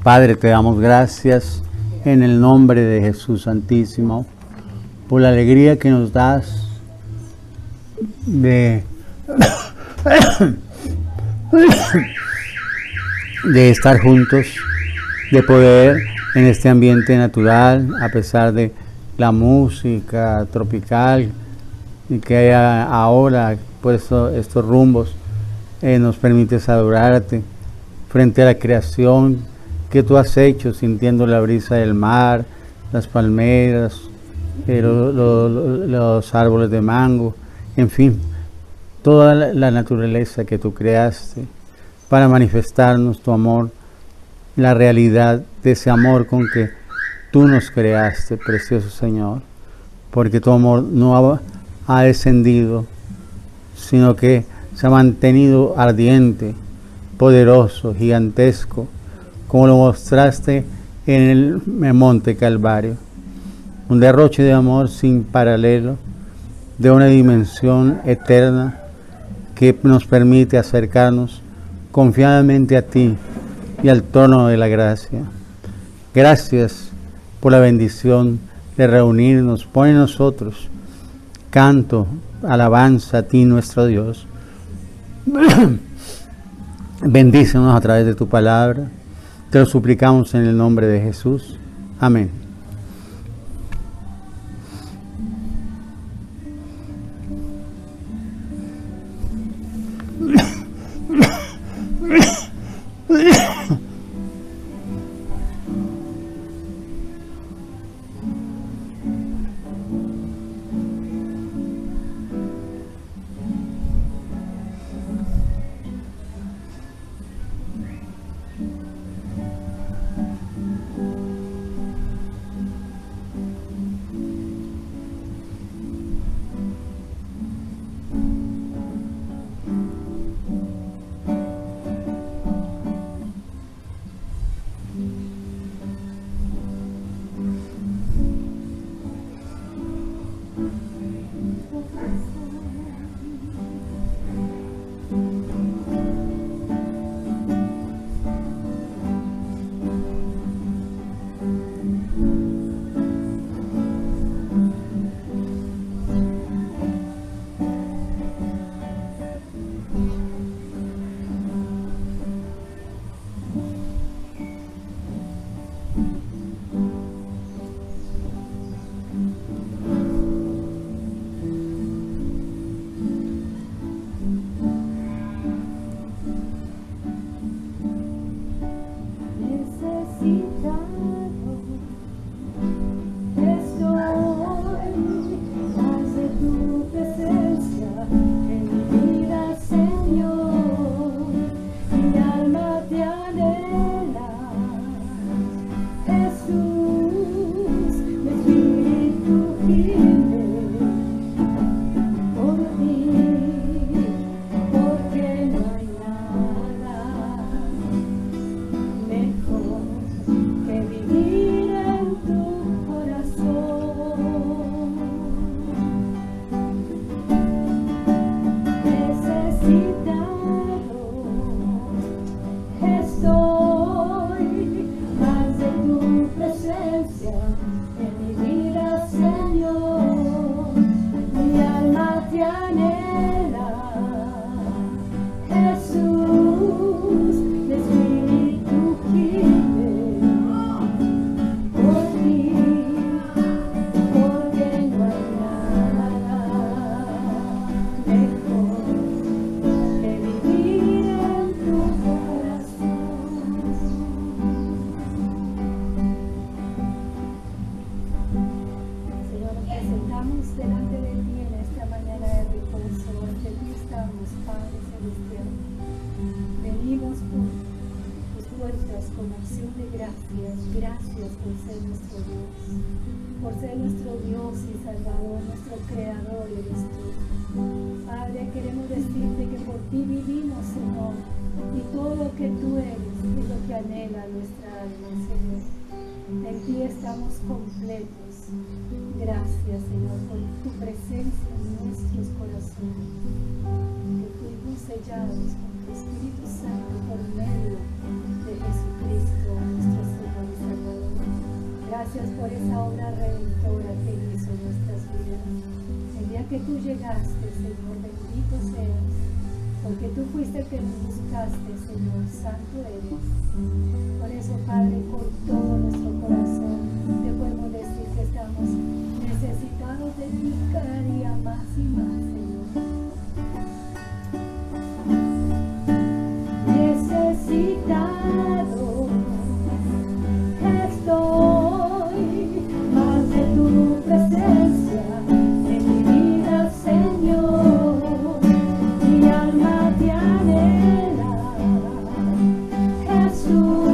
Padre, te damos gracias en el nombre de Jesús Santísimo por la alegría que nos das de estar juntos, de poder en este ambiente natural, a pesar de la música tropical y que haya ahora por estos rumbos, nos permites adorarte frente a la creación que tú has hecho, sintiendo la brisa del mar, las palmeras, los árboles de mango, en fin, toda la naturaleza que tú creaste para manifestarnos tu amor, la realidad de ese amor con que tú nos creaste, precioso Señor, porque tu amor no ha descendido, sino que se ha mantenido ardiente, poderoso, gigantesco, como lo mostraste en el monte Calvario. Un derroche de amor sin paralelo, de una dimensión eterna que nos permite acercarnos confiadamente a ti y al trono de la gracia. Gracias por la bendición de reunirnos. Pon en nosotros canto, alabanza a ti, nuestro Dios. Bendícenos a través de tu palabra. Te lo suplicamos en el nombre de Jesús. Amén. Gracias, Señor, por tu presencia en nuestros corazones, que fuimos sellados con tu Espíritu Santo por medio de Jesucristo. Gracias por esa obra redentora que hizo en nuestras vidas. El día que tú llegaste, Señor, bendito seas, porque tú fuiste el que nos buscaste, Señor, santo eres. Por eso, Padre, con todo nuestro corazón, te podemos decir que estamos necesitados de ti cada día más y más, Señor. Necesitado estoy más de tu presencia en mi vida, Señor. Mi alma te anhela, Jesús.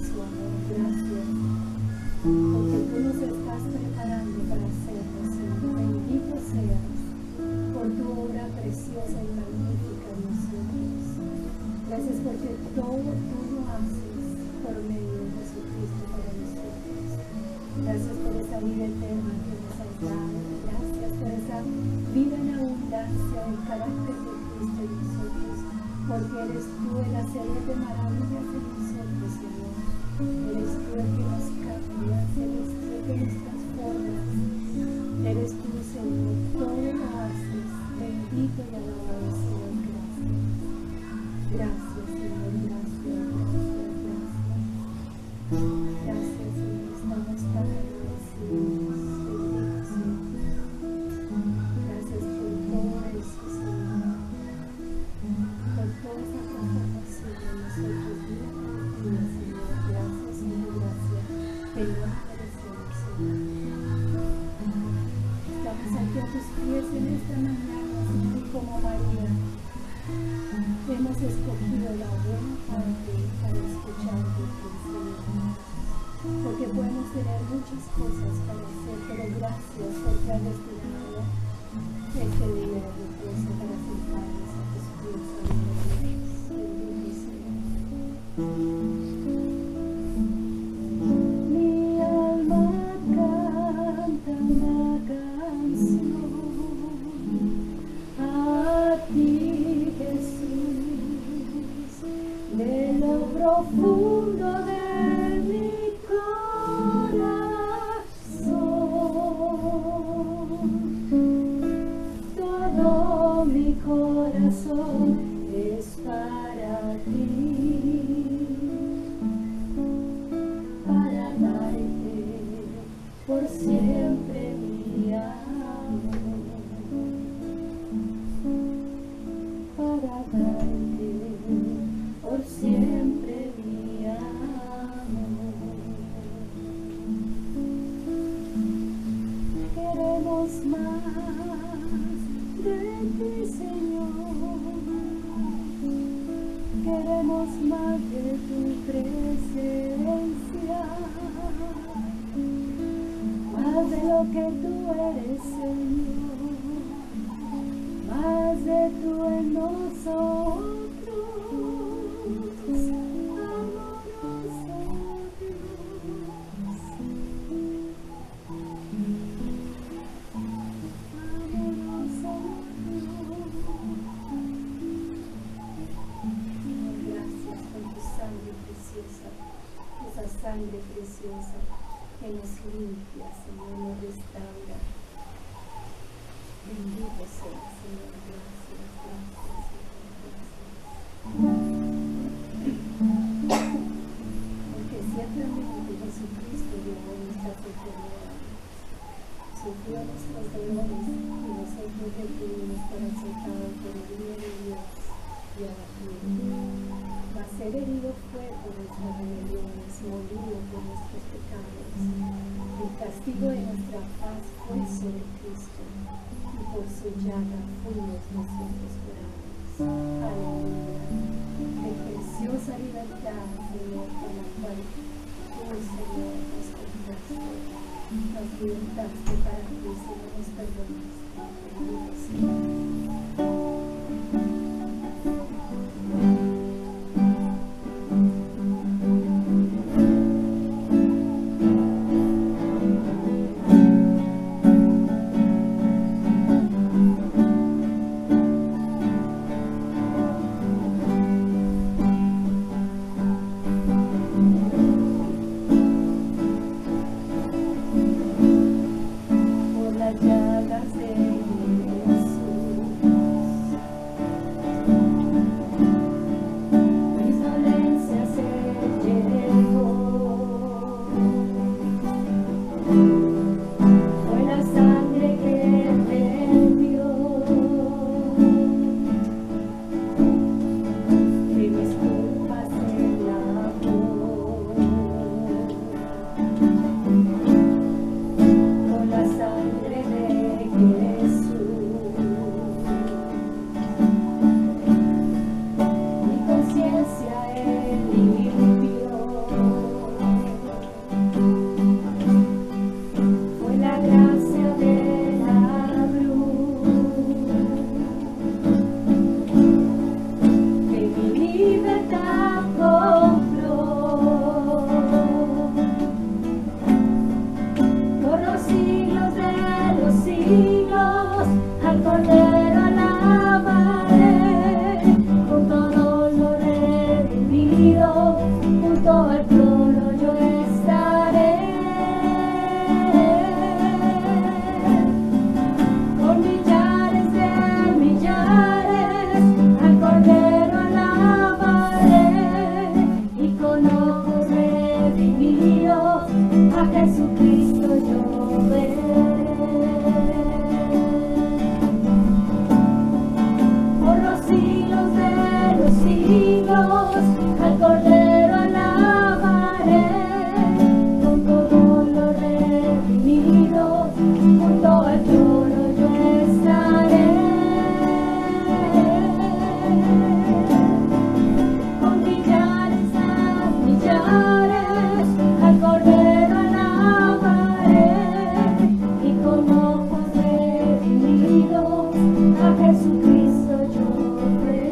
su amor. Gracias, porque tú nos estás preparando para hacerlo, Señor. Bendito seas por tu obra preciosa y magnífica en nosotros. Gracias porque todo tú lo haces por medio de Jesucristo para nosotros. Gracias por esa vida eterna que nos has dado. Gracias por esa vida en abundancia, el carácter de Cristo en nosotros, porque eres tú el hacedor de maravillas en nosotros, Señor. Eres tú el que nos cambias, eres tú el que nos transformas. Eres tú, Señor, todo lo haces. Bendito y alabado sea. Gracias, Señor, gracias, gracias. Gracias, Señor, estamos tan agradecidos. Bendito sea. Gracias por todo eso, Señor. Por toda esa transformación en nosotros, día por día, Señor. Gracias, Señor, gracias. Que no merecemos, Señor. Estamos aquí a tus pies en esta mañana, Señor, y como María, hemos escogido la buena parte para escuchar de ti, Señor. Porque podemos tener muchas cosas para hacer, pero gracias porque has destinado este día de reposo para sentarnos a tus pies, Señor. Bendito sea. Mi alma canta una canción a ti, Jesús, de lo profundo de mi corazón. Todo mi corazón es para ti, para darte por siempre mi amor, para darte por siempre mi amor. Queremos más de ti, Señor. Queremos más de tu presencia, más de lo que tú eres, Señor, más de tú en nosotros. Sangre preciosa que nos limpia, Señor, nos restaura. Bendito sea, Señor, gracias, gracias, gracias. Porque ciertamente Jesucristo llevó nuestras enfermedades, sufrió nuestros dolores y nosotros le tuvimos para aceptado por el bien de Dios y abatido. Mas ser herido fue por nuestras rebeliones, molido por nuestros pecados. El castigo de nuestra paz fue sobre Cristo, y por su llaga fuimos nosotros curados. Aleluya. Qué preciosa libertad, Señor, por la cual tú, Señor, nos compraste, nos libertaste para ti, Señor, nos perdonaste. Bendito sea. Llagas de Jesús junto al trono yo estaré. Con millares de millares al Cordero alabaré, y con ojos redimidos a Jesucristo yo veré. Por los siglos de los siglos al Cordero alabaré, con todos los redimidos junto al trono yo estaré. Con millares de millares al Cordero alabaré, y con ojos redimidos a Jesucristo yo veré.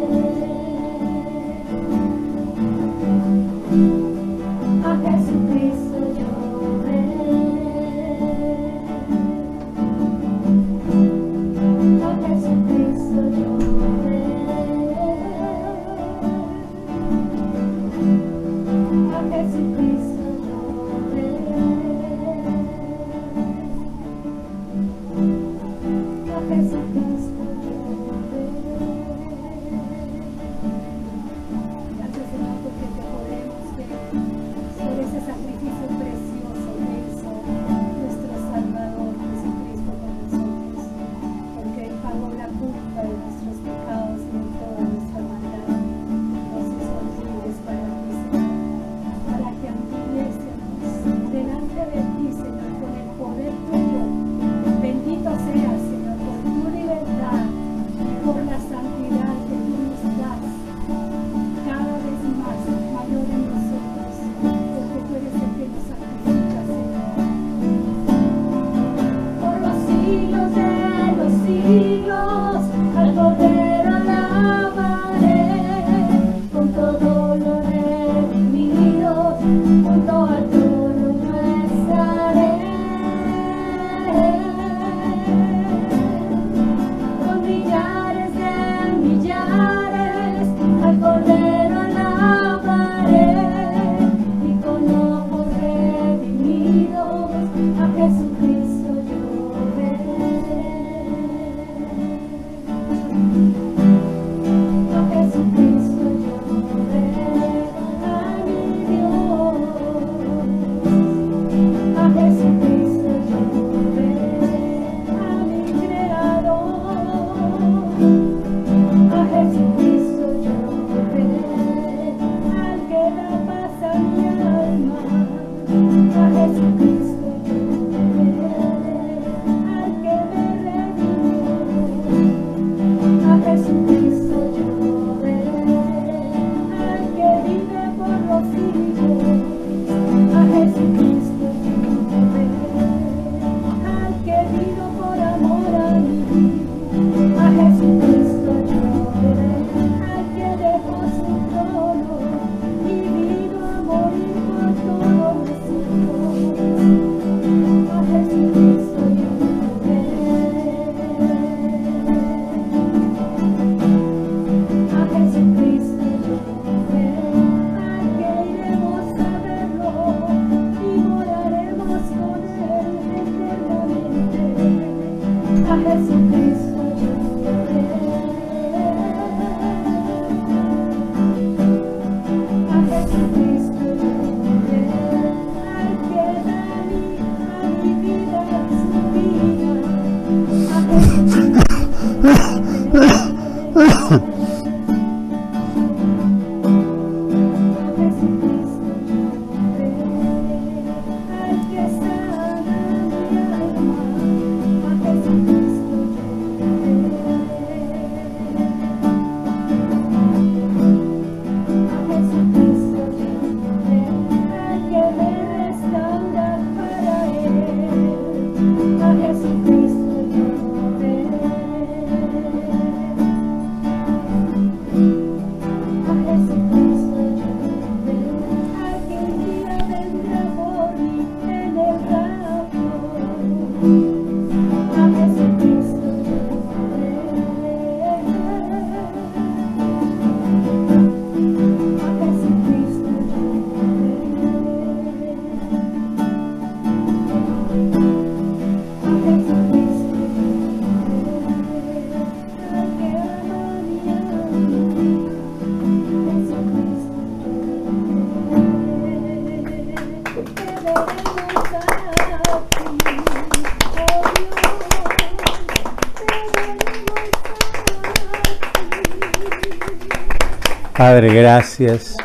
Padre, gracias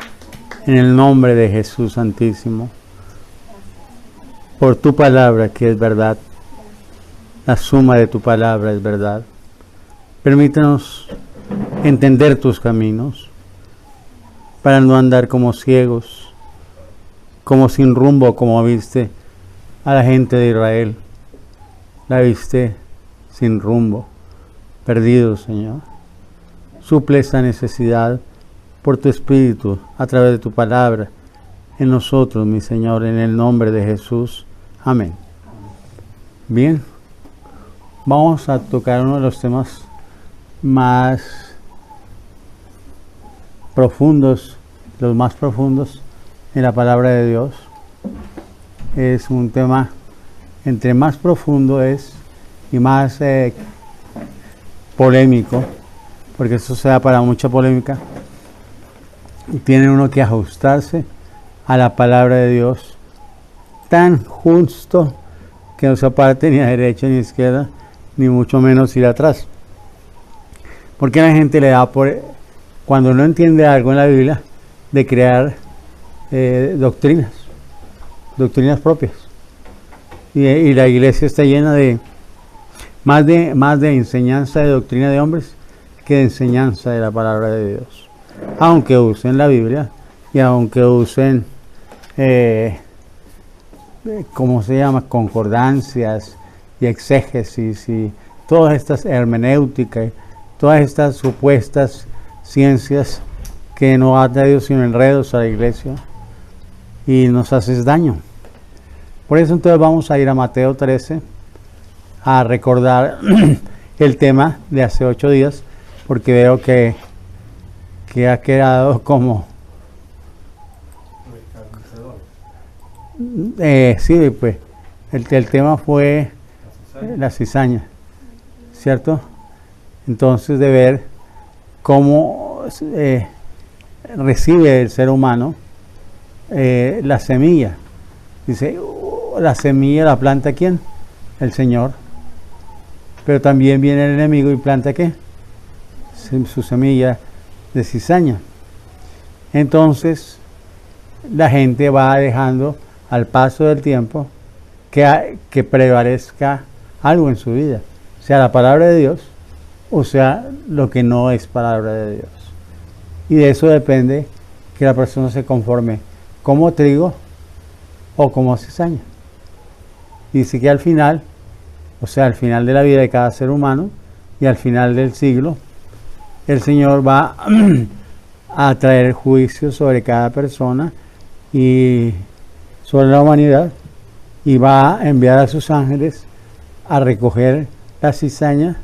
en el nombre de Jesús Santísimo por tu palabra que es verdad. La suma de tu palabra es verdad. Permítanos entender tus caminos para no andar como ciegos, como sin rumbo, como viste a la gente de Israel. La viste sin rumbo, perdido, Señor. Suple esa necesidad por tu Espíritu, a través de tu palabra, en nosotros, mi Señor, en el nombre de Jesús. Amén. Bien, vamos a tocar uno de los temas más profundos, los más profundos en la palabra de Dios. Es un tema, entre más profundo es y más polémico, porque eso se da para mucha polémica, tiene uno que ajustarse a la palabra de Dios tan justo que no se aparte ni a derecha ni a izquierda, ni mucho menos ir atrás. Porque la gente le da por, cuando no entiende algo en la Biblia, de crear doctrinas propias. Y la iglesia está llena de más de enseñanza de doctrina de hombres que de enseñanza de la palabra de Dios. Aunque usen la Biblia y aunque usen, ¿cómo se llama? Concordancias y exégesis y todas estas hermenéuticas, todas estas supuestas ciencias que no ha traído sino enredos a la iglesia y nos haces daño. Por eso entonces vamos a ir a Mateo 13 a recordar el tema de hace 8 días, porque veo que ha quedado como sí, pues el tema fue la cizaña, ¿cierto? Entonces de ver cómo recibe el ser humano la semilla. Dice, la semilla la planta ¿quién? El Señor. Pero también viene el enemigo y planta ¿qué? Su semilla de cizaña. Entonces la gente va dejando al paso del tiempo que prevalezca algo en su vida, sea la palabra de Dios o sea lo que no es palabra de Dios. Y de eso depende que la persona se conforme como trigo o como cizaña. Dice que al final, o sea, al final de la vida de cada ser humano y al final del siglo, el Señor va a traer juicio sobre cada persona y sobre la humanidad, y va a enviar a sus ángeles a recoger la cizaña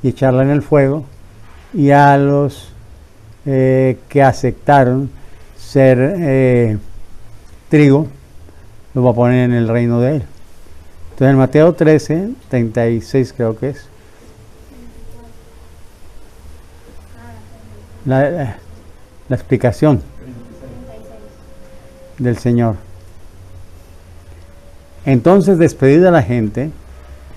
y echarla en el fuego, y a los que aceptaron ser trigo los va a poner en el reino de él. Entonces en Mateo 13, 36 creo que es la explicación del Señor. Entonces, despedida la gente,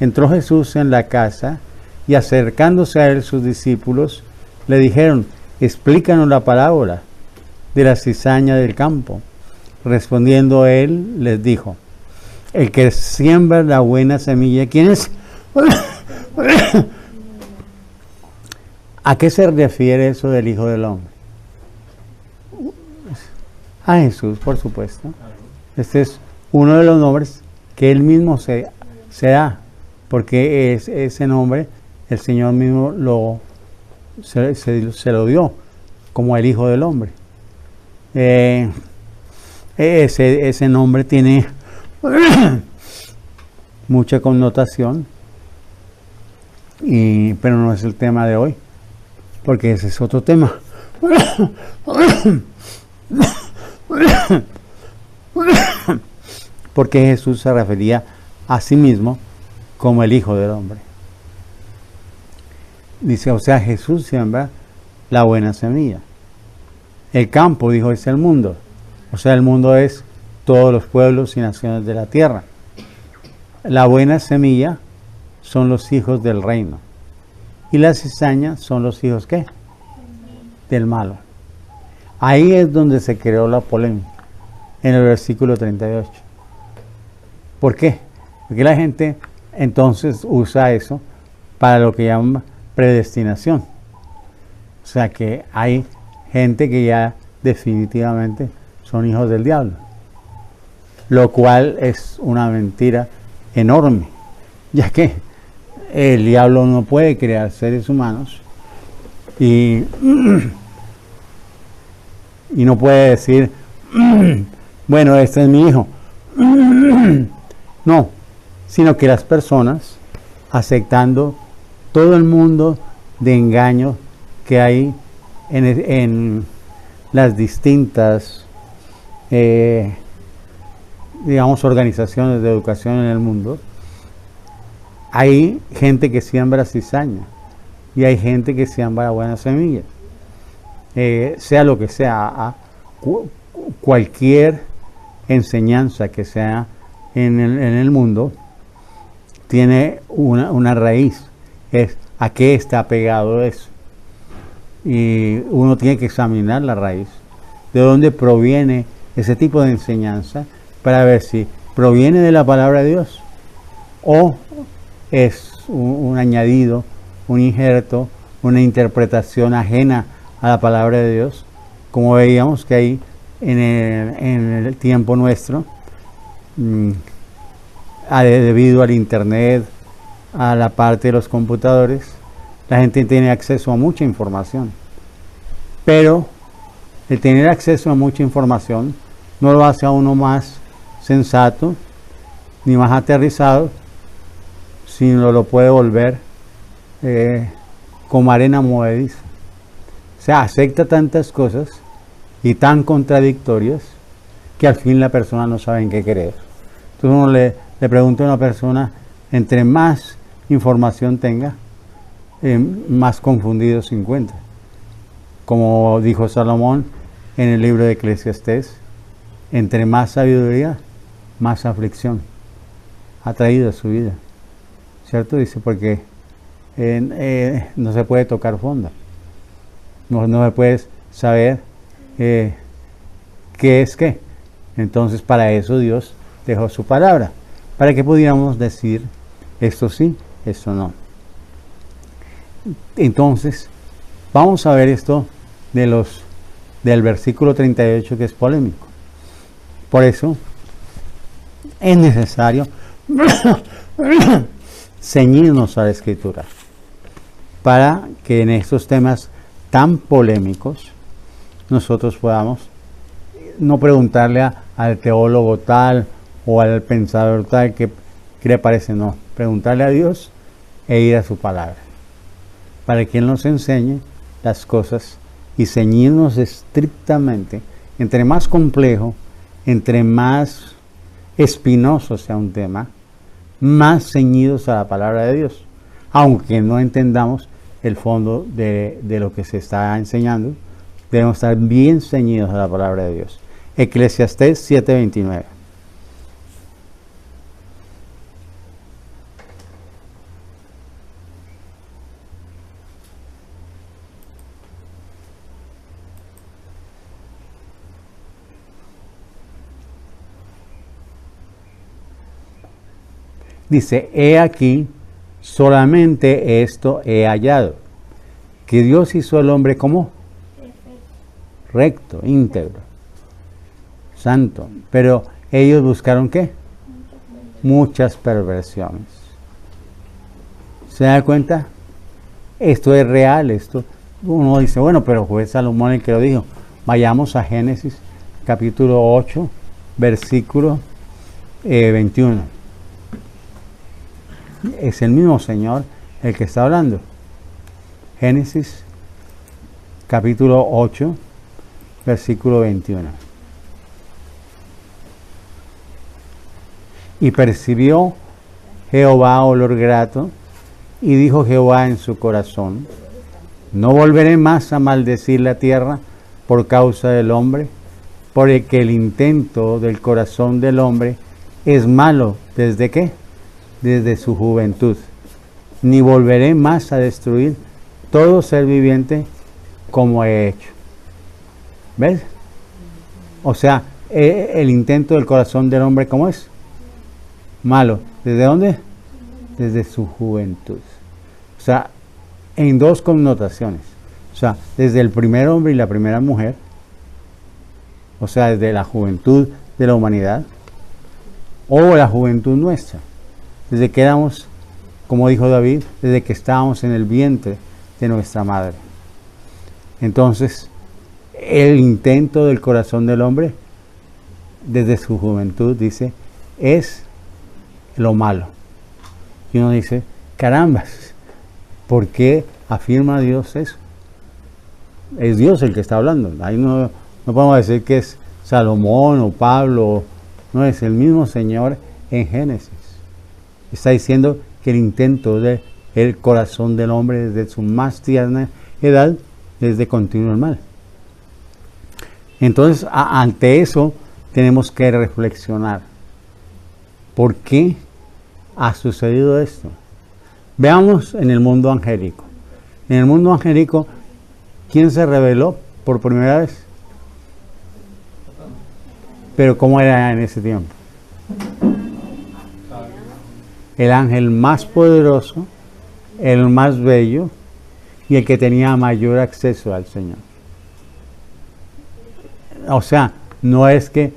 entró Jesús en la casa y acercándose a él sus discípulos le dijeron: explícanos la parábola de la cizaña del campo. Respondiendo él les dijo: el que siembra la buena semilla, ¿quién es? ¿A qué se refiere eso del Hijo del Hombre? A Jesús, por supuesto. Este es uno de los nombres que él mismo se da, porque ese nombre el Señor mismo se lo dio como el Hijo del Hombre. Ese nombre tiene mucha connotación, pero no es el tema de hoy, porque ese es otro tema. Porque Jesús se refería a sí mismo como el Hijo del Hombre. Dice, o sea, Jesús siembra la buena semilla. El campo, dijo, es el mundo. O sea, el mundo es todos los pueblos y naciones de la tierra. La buena semilla son los hijos del reino. Y la cizaña son los hijos, ¿qué? Del malo. Ahí es donde se creó la polémica, en el versículo 38. ¿Por qué? Porque la gente entonces usa eso para lo que llaman predestinación. O sea que hay gente que ya definitivamente son hijos del diablo, lo cual es una mentira enorme, ya que el diablo no puede crear seres humanos y no puede decir, bueno, este es mi hijo. No, sino que las personas, aceptando todo el mundo de engaño que hay en las distintas, digamos, organizaciones de educación en el mundo, hay gente que siembra cizaña y hay gente que siembra buenas semillas. Sea lo que sea, cualquier enseñanza que sea en el mundo tiene una raíz, es a qué está pegado eso. Y uno tiene que examinar la raíz, de dónde proviene ese tipo de enseñanza, para ver si proviene de la palabra de Dios o es un añadido, un injerto, una interpretación ajena a la palabra de Dios, como veíamos que hay en el tiempo nuestro, debido al internet, a la parte de los computadores, la gente tiene acceso a mucha información, pero el tener acceso a mucha información no lo hace a uno más sensato ni más aterrizado, sino lo puede volver como arena movediza. O sea, acepta tantas cosas y tan contradictorias que al fin la persona no sabe en qué creer. Entonces uno le pregunta a una persona, entre más información tenga, más confundido se encuentra. Como dijo Salomón en el libro de Eclesiastés, entre más sabiduría, más aflicción ha traído a su vida. ¿Cierto? Dice, porque no se puede tocar fondo. No se puede saber qué es qué. Entonces, para eso Dios dejó su palabra, para que pudiéramos decir esto sí, esto no. Entonces, vamos a ver esto del versículo 38, que es polémico. Por eso es necesario ceñirnos a la Escritura, para que en estos temas tan polémicos nosotros podamos no preguntarle al teólogo tal o al pensador tal que le parece, no, preguntarle a Dios e ir a su palabra, para que Él nos enseñe las cosas y ceñirnos estrictamente. Entre más complejo, entre más espinoso sea un tema, más ceñidos a la palabra de Dios, aunque no entendamos el fondo de lo que se está enseñando, debemos estar bien ceñidos a la palabra de Dios. Eclesiastés 7:29. Dice, he aquí, solamente esto he hallado, que Dios hizo al hombre como recto, íntegro, santo. Pero ellos buscaron ¿qué? Muchas perversiones. ¿Se da cuenta? Esto es real, esto. Uno dice, bueno, pero fue Salomón el que lo dijo. Vayamos a Génesis, capítulo 8, versículo 21. Es el mismo Señor el que está hablando. Génesis, capítulo 8, versículo 21. Y percibió Jehová olor grato, y dijo Jehová en su corazón, no volveré más a maldecir la tierra por causa del hombre, porque el intento del corazón del hombre es malo. ¿Desde qué? Desde su juventud. Ni volveré más a destruir todo ser viviente como he hecho. ¿Ves? O sea, el intento del corazón del hombre, ¿cómo es? Malo. ¿Desde dónde? Desde su juventud. O sea, en dos connotaciones. O sea, desde el primer hombre y la primera mujer. O sea, desde la juventud de la humanidad. O la juventud nuestra. Desde que éramos, como dijo David, desde que estábamos en el vientre de nuestra madre. Entonces, el intento del corazón del hombre, desde su juventud, dice, es lo malo. Y uno dice, carambas, ¿por qué afirma Dios eso? Es Dios el que está hablando. Ahí no podemos decir que es Salomón o Pablo, no, es el mismo Señor en Génesis. Está diciendo que el intento del corazón del hombre desde su más tierna edad es de continuo el mal. Entonces, ante eso tenemos que reflexionar. ¿Por qué ha sucedido esto? Veamos en el mundo angélico. En el mundo angélico, ¿quién se reveló por primera vez? Pero ¿cómo era en ese tiempo? El ángel más poderoso, el más bello y el que tenía mayor acceso al Señor. O sea, no es que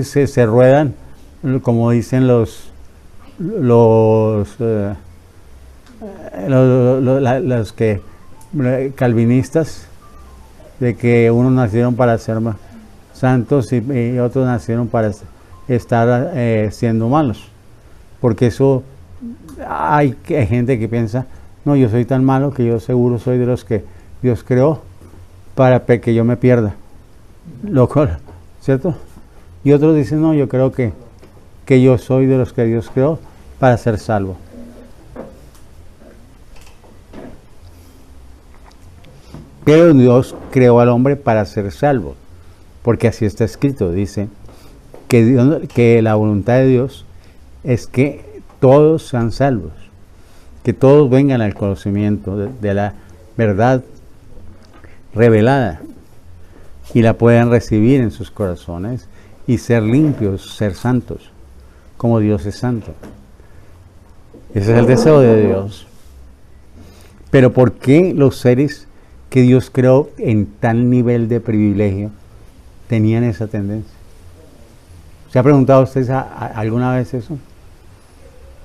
se ruedan, como dicen los que calvinistas, de que unos nacieron para ser santos y otros nacieron para estar siendo malos. Porque eso hay gente que piensa, no, yo soy tan malo que yo seguro soy de los que Dios creó para que yo me pierda. Loco, ¿cierto? Y otros dicen, no, yo creo que yo soy de los que Dios creó para ser salvo. Pero Dios creó al hombre para ser salvo, porque así está escrito, dice que la voluntad de Dios es que todos sean salvos, que todos vengan al conocimiento de la verdad revelada y la puedan recibir en sus corazones y ser limpios, ser santos, como Dios es santo. Ese es el deseo de Dios. Pero ¿por qué los seres que Dios creó en tal nivel de privilegio tenían esa tendencia? ¿Se ha preguntado usted alguna vez eso?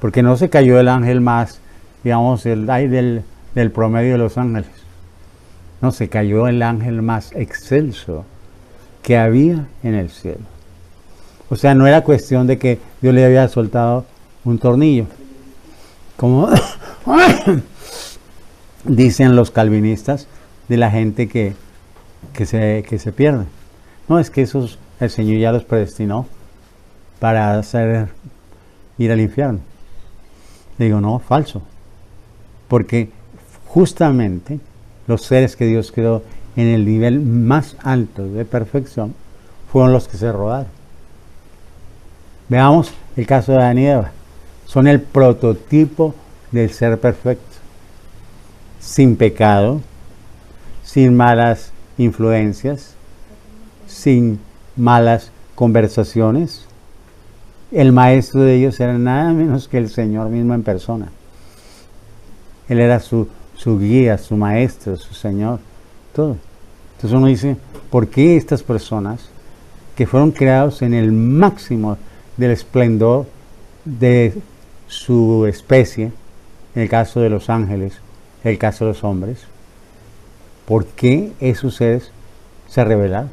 Porque no se cayó el ángel más, digamos, del promedio de los ángeles. No, se cayó el ángel más excelso que había en el cielo. O sea, no era cuestión de que Dios le había soltado un tornillo, como dicen los calvinistas de la gente que se pierde. No, es que esos el Señor ya los predestinó para ir al infierno. Le digo, no, falso. Porque justamente los seres que Dios creó en el nivel más alto de perfección fueron los que se rodaron. Veamos el caso de Adán y Eva. Son el prototipo del ser perfecto, sin pecado, sin malas influencias, sin malas conversaciones. El maestro de ellos era nada menos que el Señor mismo en persona. Él era su guía, su maestro, su Señor, todo. Entonces uno dice, ¿por qué estas personas que fueron creados en el máximo del esplendor de su especie, en el caso de los ángeles, en el caso de los hombres, por qué esos seres se rebelaron?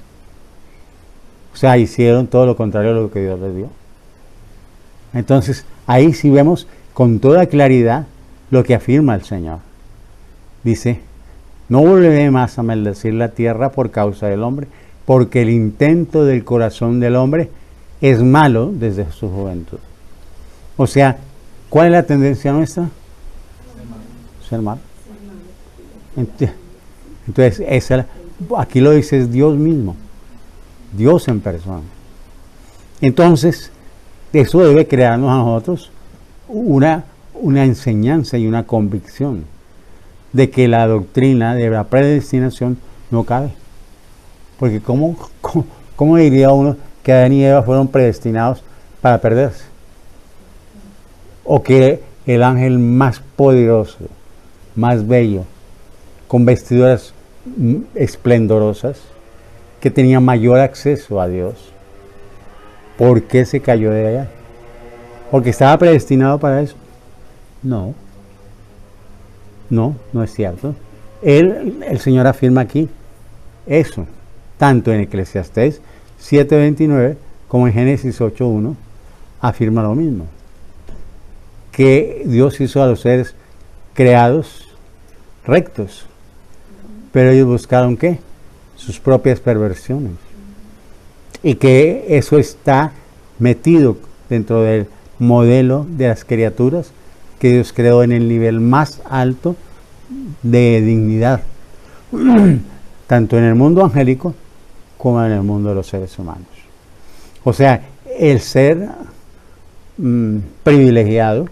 O sea, hicieron todo lo contrario a lo que Dios les dio. Entonces, ahí sí vemos con toda claridad lo que afirma el Señor. Dice, no volveré más a maldecir la tierra por causa del hombre, porque el intento del corazón del hombre es malo desde su juventud. O sea, ¿cuál es la tendencia nuestra? Ser malo. Entonces, aquí lo dice es Dios mismo, Dios en persona. Entonces, eso debe crearnos a nosotros una enseñanza y una convicción de que la doctrina de la predestinación no cabe. Porque ¿cómo diría uno que Adán y Eva fueron predestinados para perderse? O que el ángel más poderoso, más bello, con vestiduras esplendorosas, que tenía mayor acceso a Dios, ¿por qué se cayó de allá? ¿Porque estaba predestinado para eso? No, no es cierto. El Señor afirma aquí eso, tanto en Eclesiastés 7:29 como en Génesis 8:1, afirma lo mismo, que Dios hizo a los seres creados rectos, pero ellos buscaron ¿qué? Sus propias perversiones, y que eso está metido dentro del modelo de las criaturas que Dios creó en el nivel más alto de dignidad, tanto en el mundo angélico como en el mundo de los seres humanos. O sea, el ser privilegiado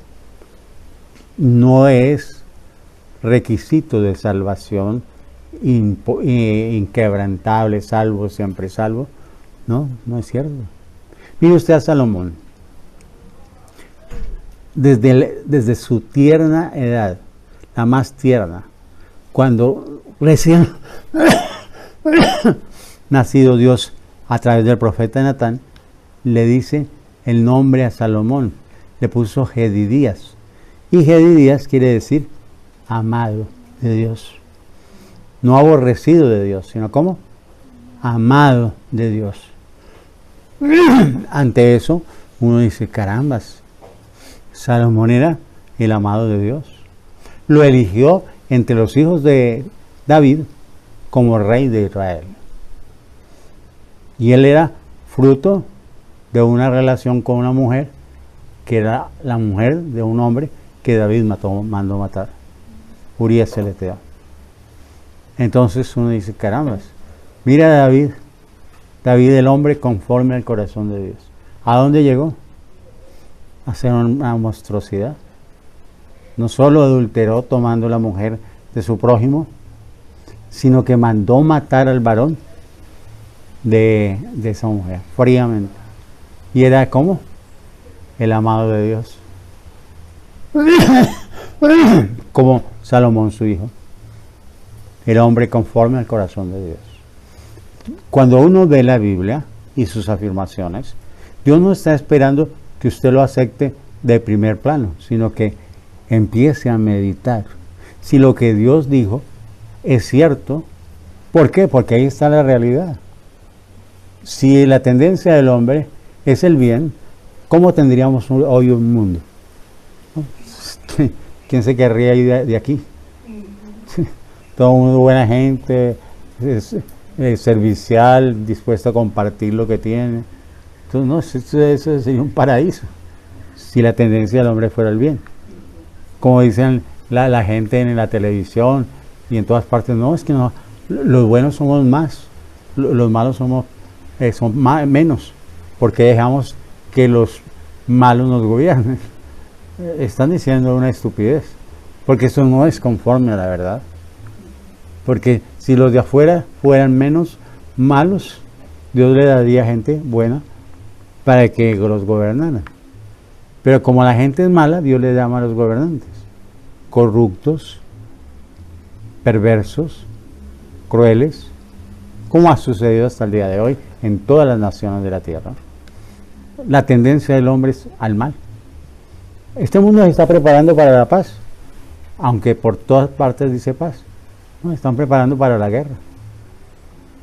no es requisito de salvación inquebrantable, salvo, siempre salvo. No es cierto. Mire usted a Salomón. Desde su tierna edad, la más tierna, cuando recién nacido Dios a través del profeta Natán, le dice el nombre a Salomón, le puso Jedidías, y Jedidías quiere decir amado de Dios, no aborrecido de Dios, sino como amado de Dios. Ante eso uno dice, carambas, Salomón era el amado de Dios, lo eligió entre los hijos de David como rey de Israel, y él era fruto de una relación con una mujer que era la mujer de un hombre que David mandó matar, Urías el Eteo. Entonces uno dice, carambas, mira a David el hombre conforme al corazón de Dios. ¿A dónde llegó? A hacer una monstruosidad. No solo adulteró tomando la mujer de su prójimo, sino que mandó matar al varón de esa mujer, fríamente. Y era como el amado de Dios, como Salomón su hijo, el hombre conforme al corazón de Dios. Cuando uno ve la Biblia y sus afirmaciones, Dios no está esperando que usted lo acepte de primer plano, sino que empiece a meditar si lo que Dios dijo es cierto. ¿Por qué? Porque ahí está la realidad. Si la tendencia del hombre es el bien, ¿cómo tendríamos hoy un mundo? ¿Quién se querría ir de aquí? Todo mundo buena gente, servicial, dispuesto a compartir lo que tiene. Entonces, no, eso sería un paraíso, si la tendencia del hombre fuera el bien. Como dicen la gente en la televisión y en todas partes, no, es que no, los buenos somos más, los malos son menos, porque dejamos que los malos nos gobiernen. Están diciendo una estupidez, porque eso no es conforme a la verdad. Porque si los de afuera fueran menos malos, Dios le daría gente buena para que los gobernaran. Pero como la gente es mala, Dios le da a los gobernantes corruptos, perversos, crueles, como ha sucedido hasta el día de hoy en todas las naciones de la tierra. La tendencia del hombre es al mal. Este mundo se está preparando para la paz, aunque por todas partes dice paz. No, están preparando para la guerra.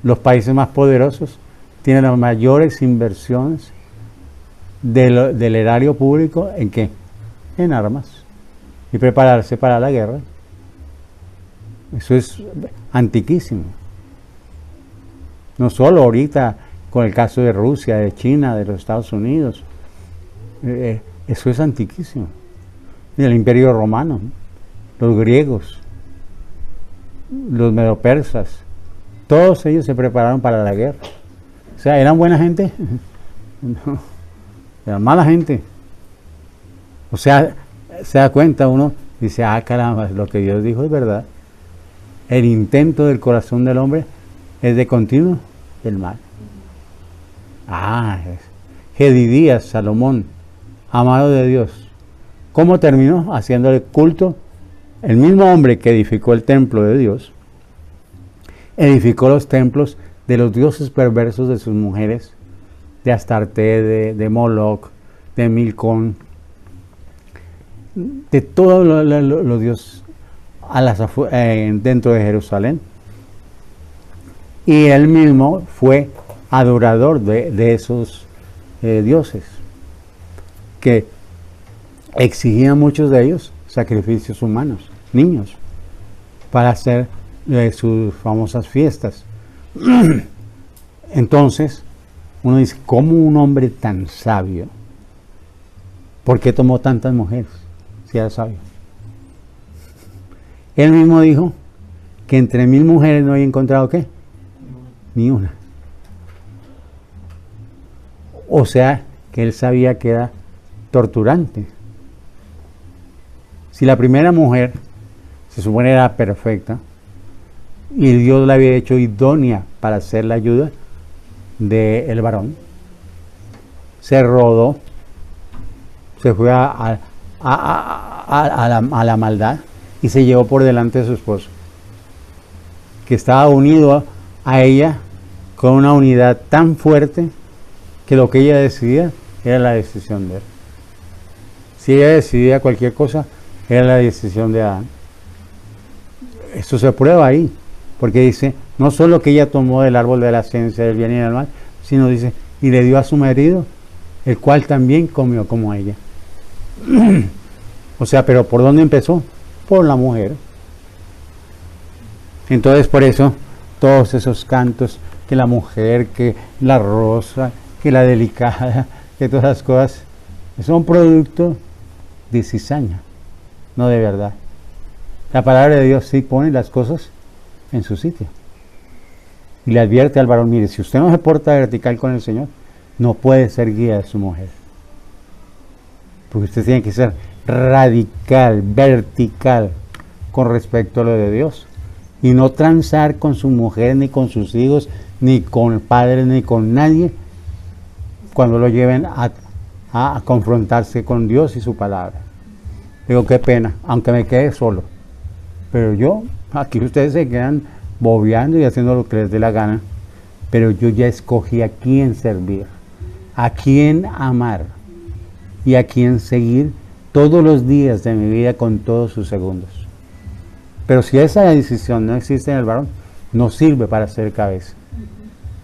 Los países más poderosos tienen las mayores inversiones del erario público ¿en qué? En armas, y prepararse para la guerra. Eso es antiquísimo. No solo ahorita con el caso de Rusia, de China, de los Estados Unidos, eso es antiquísimo. El Imperio Romano, los griegos, los medopersas, todos ellos se prepararon para la guerra. O sea, ¿eran buena gente? No, eran mala gente. O sea, se da cuenta uno, dice, caramba, lo que Dios dijo es verdad. El intento del corazón del hombre es de continuo del mal. Jedidías, Salomón, amado de Dios. ¿Cómo terminó? Haciéndole culto. El mismo hombre que edificó el templo de Dios, edificó los templos de los dioses perversos de sus mujeres, de Astarte, de Moloch, de Milcón, de todos los dioses dentro de Jerusalén. Y él mismo fue adorador de esos dioses, que exigían muchos de ellos sacrificios humanos, niños, para hacer sus famosas fiestas. Entonces, uno dice, ¿cómo un hombre tan sabio? ¿Por qué tomó tantas mujeres? Si era sabio. Él mismo dijo que entre 1000 mujeres no había encontrado ¿qué? Ni una. O sea, que él sabía que era torturante. Si la primera mujer se supone era perfecta y Dios la había hecho idónea para ser la ayuda del varón, se rodó, se fue a la maldad y se llevó por delante de su esposo, que estaba unido a ella con una unidad tan fuerte que lo que ella decidía era la decisión de él. Si ella decidía cualquier cosa, era la decisión de Adán. Esto se prueba ahí, porque dice, no solo que ella tomó del árbol de la ciencia del bien y del mal, sino dice, y le dio a su marido, el cual también comió como ella. O sea, pero ¿por dónde empezó? Por la mujer. Entonces, por eso, todos esos cantos, que la mujer, que la rosa, que la delicada, que todas las cosas, son producto de cizaña, no de verdad. La palabra de Dios sí pone las cosas en su sitio. Y le advierte al varón, mire, si usted no se porta vertical con el Señor, no puede ser guía de su mujer. Porque usted tiene que ser radical, vertical, con respecto a lo de Dios. Y no transar con su mujer, ni con sus hijos, ni con padres, ni con nadie, cuando lo lleven a confrontarse con Dios y su palabra. Digo, qué pena, aunque me quede solo. Pero yo, aquí ustedes se quedan bobeando y haciendo lo que les dé la gana. Pero yo ya escogí a quién servir, a quién amar y a quién seguir todos los días de mi vida con todos sus segundos. Pero si esa decisión no existe en el varón, no sirve para ser cabeza.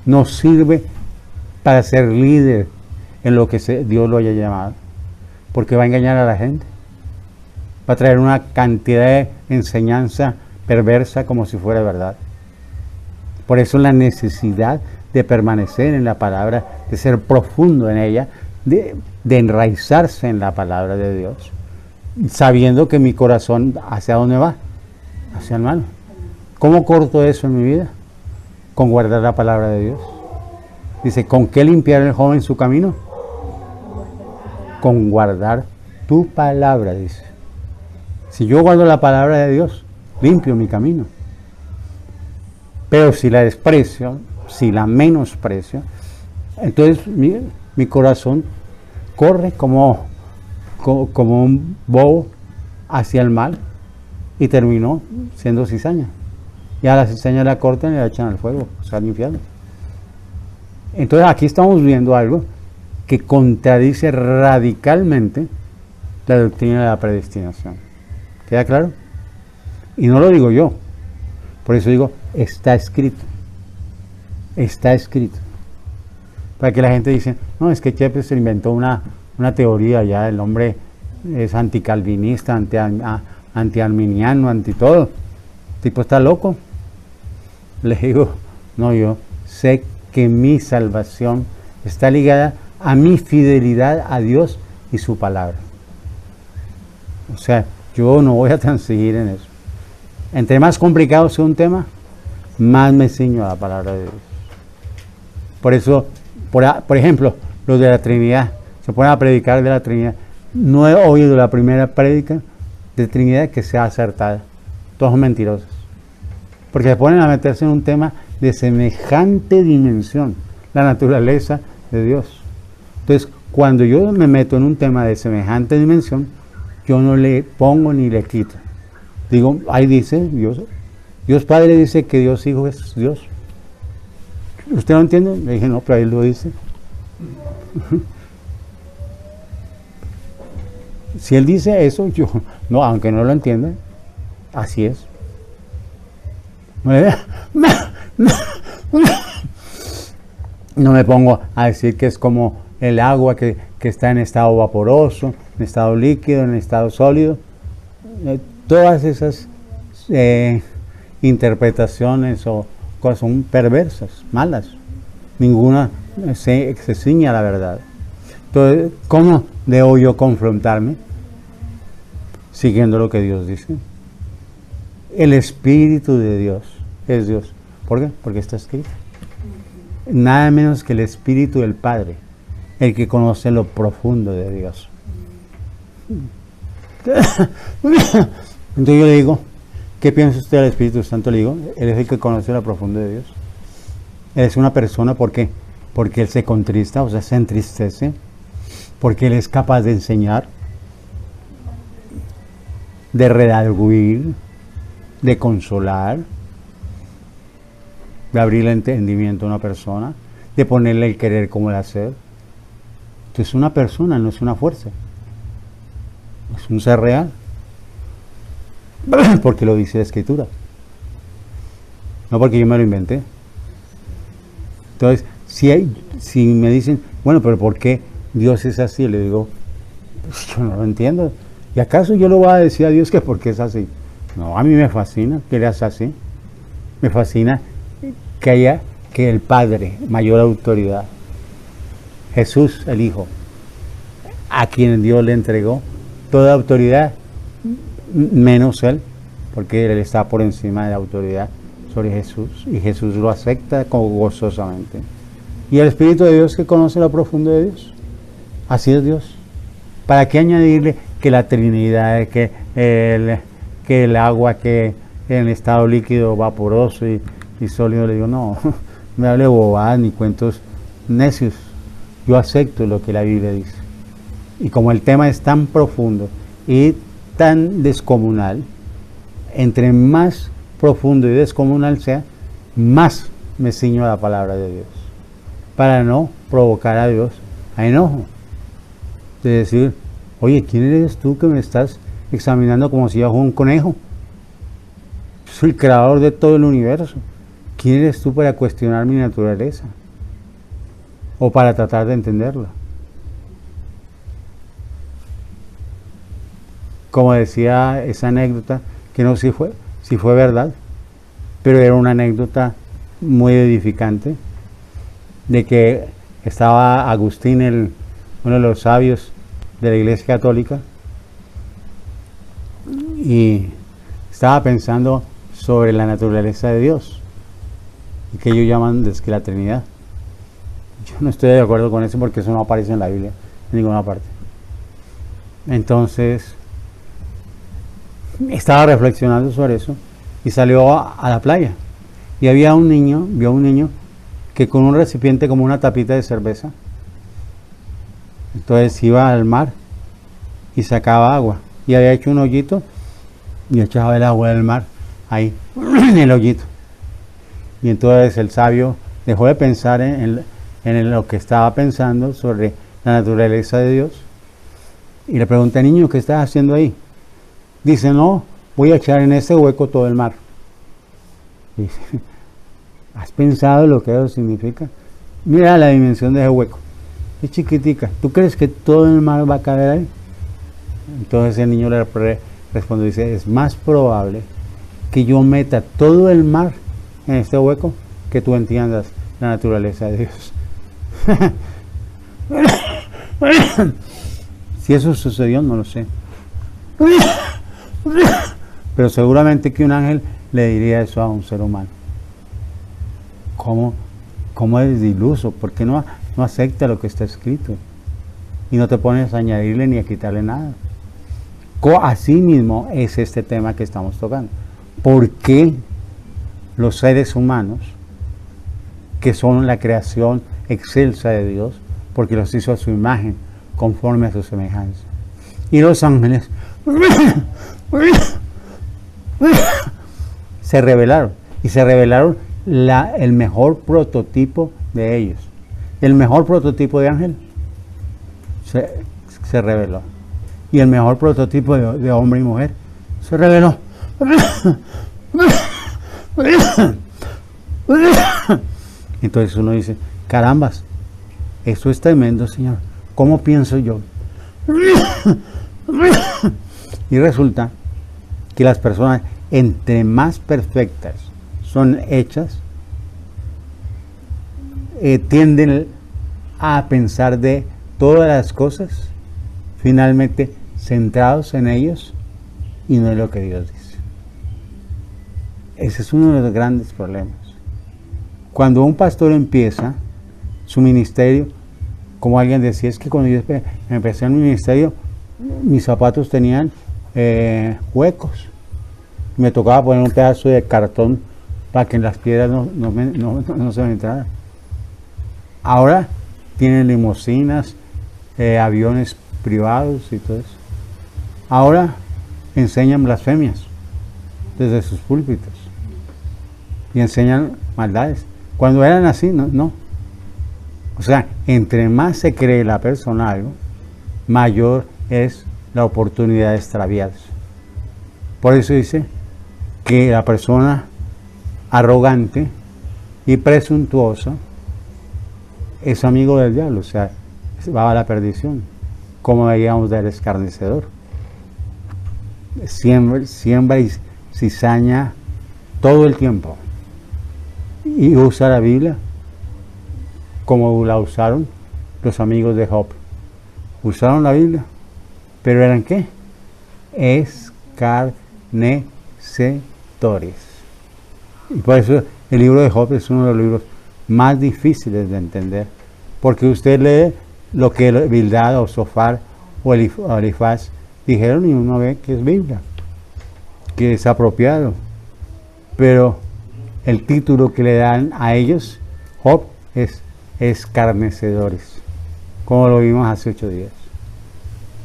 No sirve para ser líder en lo que Dios lo haya llamado. Porque va a engañar a la gente. Va a traer una cantidad de enseñanza perversa como si fuera verdad. Por eso la necesidad de permanecer en la palabra, de ser profundo en ella, de enraizarse en la palabra de Dios, sabiendo que mi corazón, ¿hacia dónde va? Hacia el mal. ¿Cómo corto eso en mi vida? Con guardar la palabra de Dios. Dice, ¿con qué limpiar el joven su camino? Con guardar tu palabra, dice. Si yo guardo la palabra de Dios, limpio mi camino. Pero si la desprecio, si la menosprecio, entonces mi corazón corre como un bobo hacia el mal y terminó siendo cizaña. Y a la cizaña la cortan y la echan al fuego, o sea, al infierno. Entonces aquí estamos viendo algo que contradice radicalmente la doctrina de la predestinación. ¿Queda claro? Y no lo digo yo. Por eso digo, está escrito. Está escrito. Para que la gente dice, no, es que Chepe se inventó una teoría ya, el hombre es anticalvinista, antiarminiano, anti todo. El tipo está loco. Le digo, no, yo sé que mi salvación está ligada a mi fidelidad a Dios y su palabra. O sea, yo no voy a transigir en eso. Entre más complicado sea un tema, más me ciño a la palabra de Dios. Por eso, por ejemplo, los de la Trinidad, se ponen a predicar de la Trinidad. No he oído la primera prédica de Trinidad que sea acertada. Todos son mentirosos. Porque se ponen a meterse en un tema de semejante dimensión, la naturaleza de Dios. Entonces, cuando yo me meto en un tema de semejante dimensión, yo no le pongo ni le quito. Digo, ahí dice Dios Padre dice que Dios Hijo es Dios. ¿Usted no entiende? Le dije, no, pero ahí lo dice. Si él dice eso, yo, no, aunque no lo entienda, así es. No me pongo a decir que es como el agua que está en estado vaporoso, en estado líquido, en estado sólido. Todas esas interpretaciones o cosas son perversas, malas. Ninguna se ciña a la verdad. Entonces, ¿cómo debo yo confrontarme? Siguiendo lo que Dios dice. El Espíritu de Dios es Dios. ¿Por qué? Porque está escrito. Nada menos que el Espíritu del Padre, el que conoce lo profundo de Dios. Entonces yo le digo, ¿qué piensa usted del Espíritu Santo? Le digo, Él es el que conoce lo profundo de Dios. Él es una persona, ¿por qué? Porque Él se contrista, o sea, se entristece, porque Él es capaz de enseñar, de redarguir, de consolar, de abrir el entendimiento a una persona, de ponerle el querer como el hacer. Entonces es una persona, no es una fuerza. Es un ser real. Porque lo dice la Escritura. No porque yo me lo inventé. Entonces, si me dicen, bueno, pero ¿por qué Dios es así? Le digo, pues yo no lo entiendo. ¿Y acaso yo le voy a decir a Dios que por qué es así? No, a mí me fascina que Él es así. Me fascina que el Padre, mayor autoridad, Jesús el Hijo, a quien Dios le entregó toda autoridad, menos Él, porque Él está por encima de la autoridad sobre Jesús, y Jesús lo acepta gozosamente. Y el Espíritu de Dios que conoce lo profundo de Dios. Así es Dios. ¿Para qué añadirle que la Trinidad, que el agua, que en estado líquido, vaporoso y sólido? Le digo, no, me hable bobadas ni cuentos necios. Yo acepto lo que la Biblia dice. Y como el tema es tan profundo y tan descomunal, entre más profundo y descomunal sea, más me ciño a la palabra de Dios, para no provocar a Dios a enojo. De decir, oye, ¿quién eres tú que me estás examinando como si yo fuera un conejo? Soy el creador de todo el universo. ¿Quién eres tú para cuestionar mi naturaleza? O para tratar de entenderla. Como decía esa anécdota, que no sé si fue verdad, pero era una anécdota muy edificante, de que estaba Agustín, uno de los sabios de la Iglesia Católica, y estaba pensando sobre la naturaleza de Dios, y que ellos llaman que la Trinidad. Yo no estoy de acuerdo con eso porque eso no aparece en la Biblia, en ninguna parte. Entonces, estaba reflexionando sobre eso y salió a la playa. Y vio a un niño que con un recipiente como una tapita de cerveza, entonces iba al mar y sacaba agua. Y había hecho un hoyito y echaba el agua del mar ahí, en el hoyito. Y entonces el sabio dejó de pensar en lo que estaba pensando sobre la naturaleza de Dios. Y le pregunté, niño, ¿qué estás haciendo ahí? Dice, no, voy a echar en ese hueco todo el mar. Dice, ¿has pensado lo que eso significa? Mira la dimensión de ese hueco. Es chiquitica. ¿Tú crees que todo el mar va a caer ahí? Entonces el niño le responde, dice, es más probable que yo meta todo el mar en este hueco que tú entiendas la naturaleza de Dios. Si eso sucedió, no lo sé. Pero seguramente que un ángel le diría eso a un ser humano. ¿Cómo es iluso? ¿Por qué no acepta lo que está escrito? Y no te pones a añadirle ni a quitarle nada. Así mismo es este tema que estamos tocando. ¿Por qué los seres humanos que son la creación excelsa de Dios, porque los hizo a su imagen, conforme a su semejanza. Y los ángeles se rebelaron, y se rebelaron el mejor prototipo de ellos. El mejor prototipo de ángel se rebeló. Y el mejor prototipo de hombre y mujer se rebeló. Entonces uno dice, carambas, esto es tremendo, Señor. ¿Cómo pienso yo? Y resulta que las personas, entre más perfectas son hechas, tienden a pensar de todas las cosas, finalmente centrados en ellos y no en lo que Dios dice. Ese es uno de los grandes problemas. Cuando un pastor empieza su ministerio, como alguien decía, es que cuando yo empecé en mi ministerio, mis zapatos tenían huecos. Me tocaba poner un pedazo de cartón para que en las piedras no se me entraran. Ahora tienen limusinas, aviones privados y todo eso. Ahora enseñan blasfemias desde sus púlpitos y enseñan maldades. Cuando eran así, no. O sea, entre más se cree la persona algo, mayor es la oportunidad de extraviarse. Por eso dice que la persona arrogante y presuntuosa es amigo del diablo, o sea, va a la perdición, como veíamos del escarnecedor. Siembra y cizaña todo el tiempo y usa la Biblia como la usaron los amigos de Job. Usaron la Biblia, pero ¿eran qué? Escarnecedores. Y por eso el libro de Job es uno de los libros más difíciles de entender, porque usted lee lo que Bildad o Zofar o Elifaz dijeron y uno ve que es Biblia, que es apropiado, pero el título que le dan a ellos, Job, es escarnecedores, como lo vimos hace 8 días.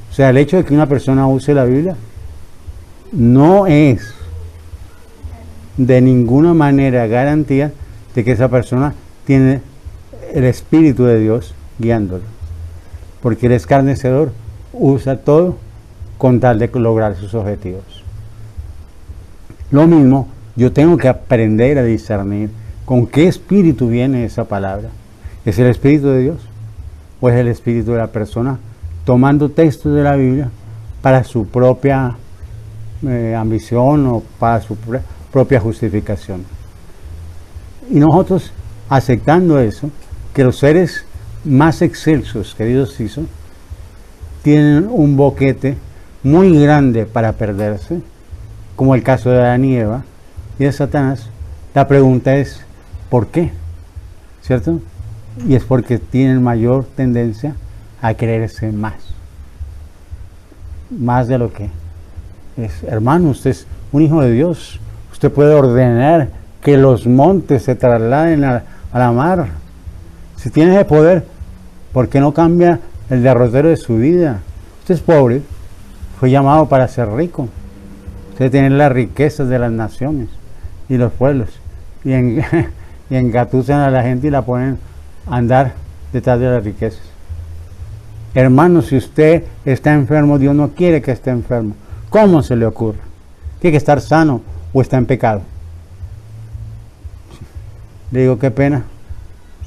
O sea, el hecho de que una persona use la Biblia no es de ninguna manera garantía de que esa persona tiene el Espíritu de Dios guiándolo, porque el escarnecedor usa todo con tal de lograr sus objetivos. Lo mismo, yo tengo que aprender a discernir con qué espíritu viene esa palabra. ¿Es el Espíritu de Dios o es el espíritu de la persona tomando textos de la Biblia para su propia ambición o para su propia justificación? Y nosotros aceptando eso, que los seres más excelsos que Dios hizo tienen un boquete muy grande para perderse, como el caso de Adán y Eva y de Satanás. La pregunta es ¿por qué? ¿Cierto? Y es porque tienen mayor tendencia a creerse más de lo que es. Hermano, usted es un hijo de Dios, usted puede ordenar que los montes se trasladen a la mar. Si tiene ese poder, ¿por qué no cambia el derrotero de su vida? Usted es pobre, fue llamado para ser rico. Usted tiene las riquezas de las naciones y los pueblos, y engatusan a la gente y la ponen a andar detrás de las riquezas. Hermano, si usted está enfermo, Dios no quiere que esté enfermo. ¿Cómo se le ocurre? Tiene que estar sano o está en pecado. Le digo, qué pena.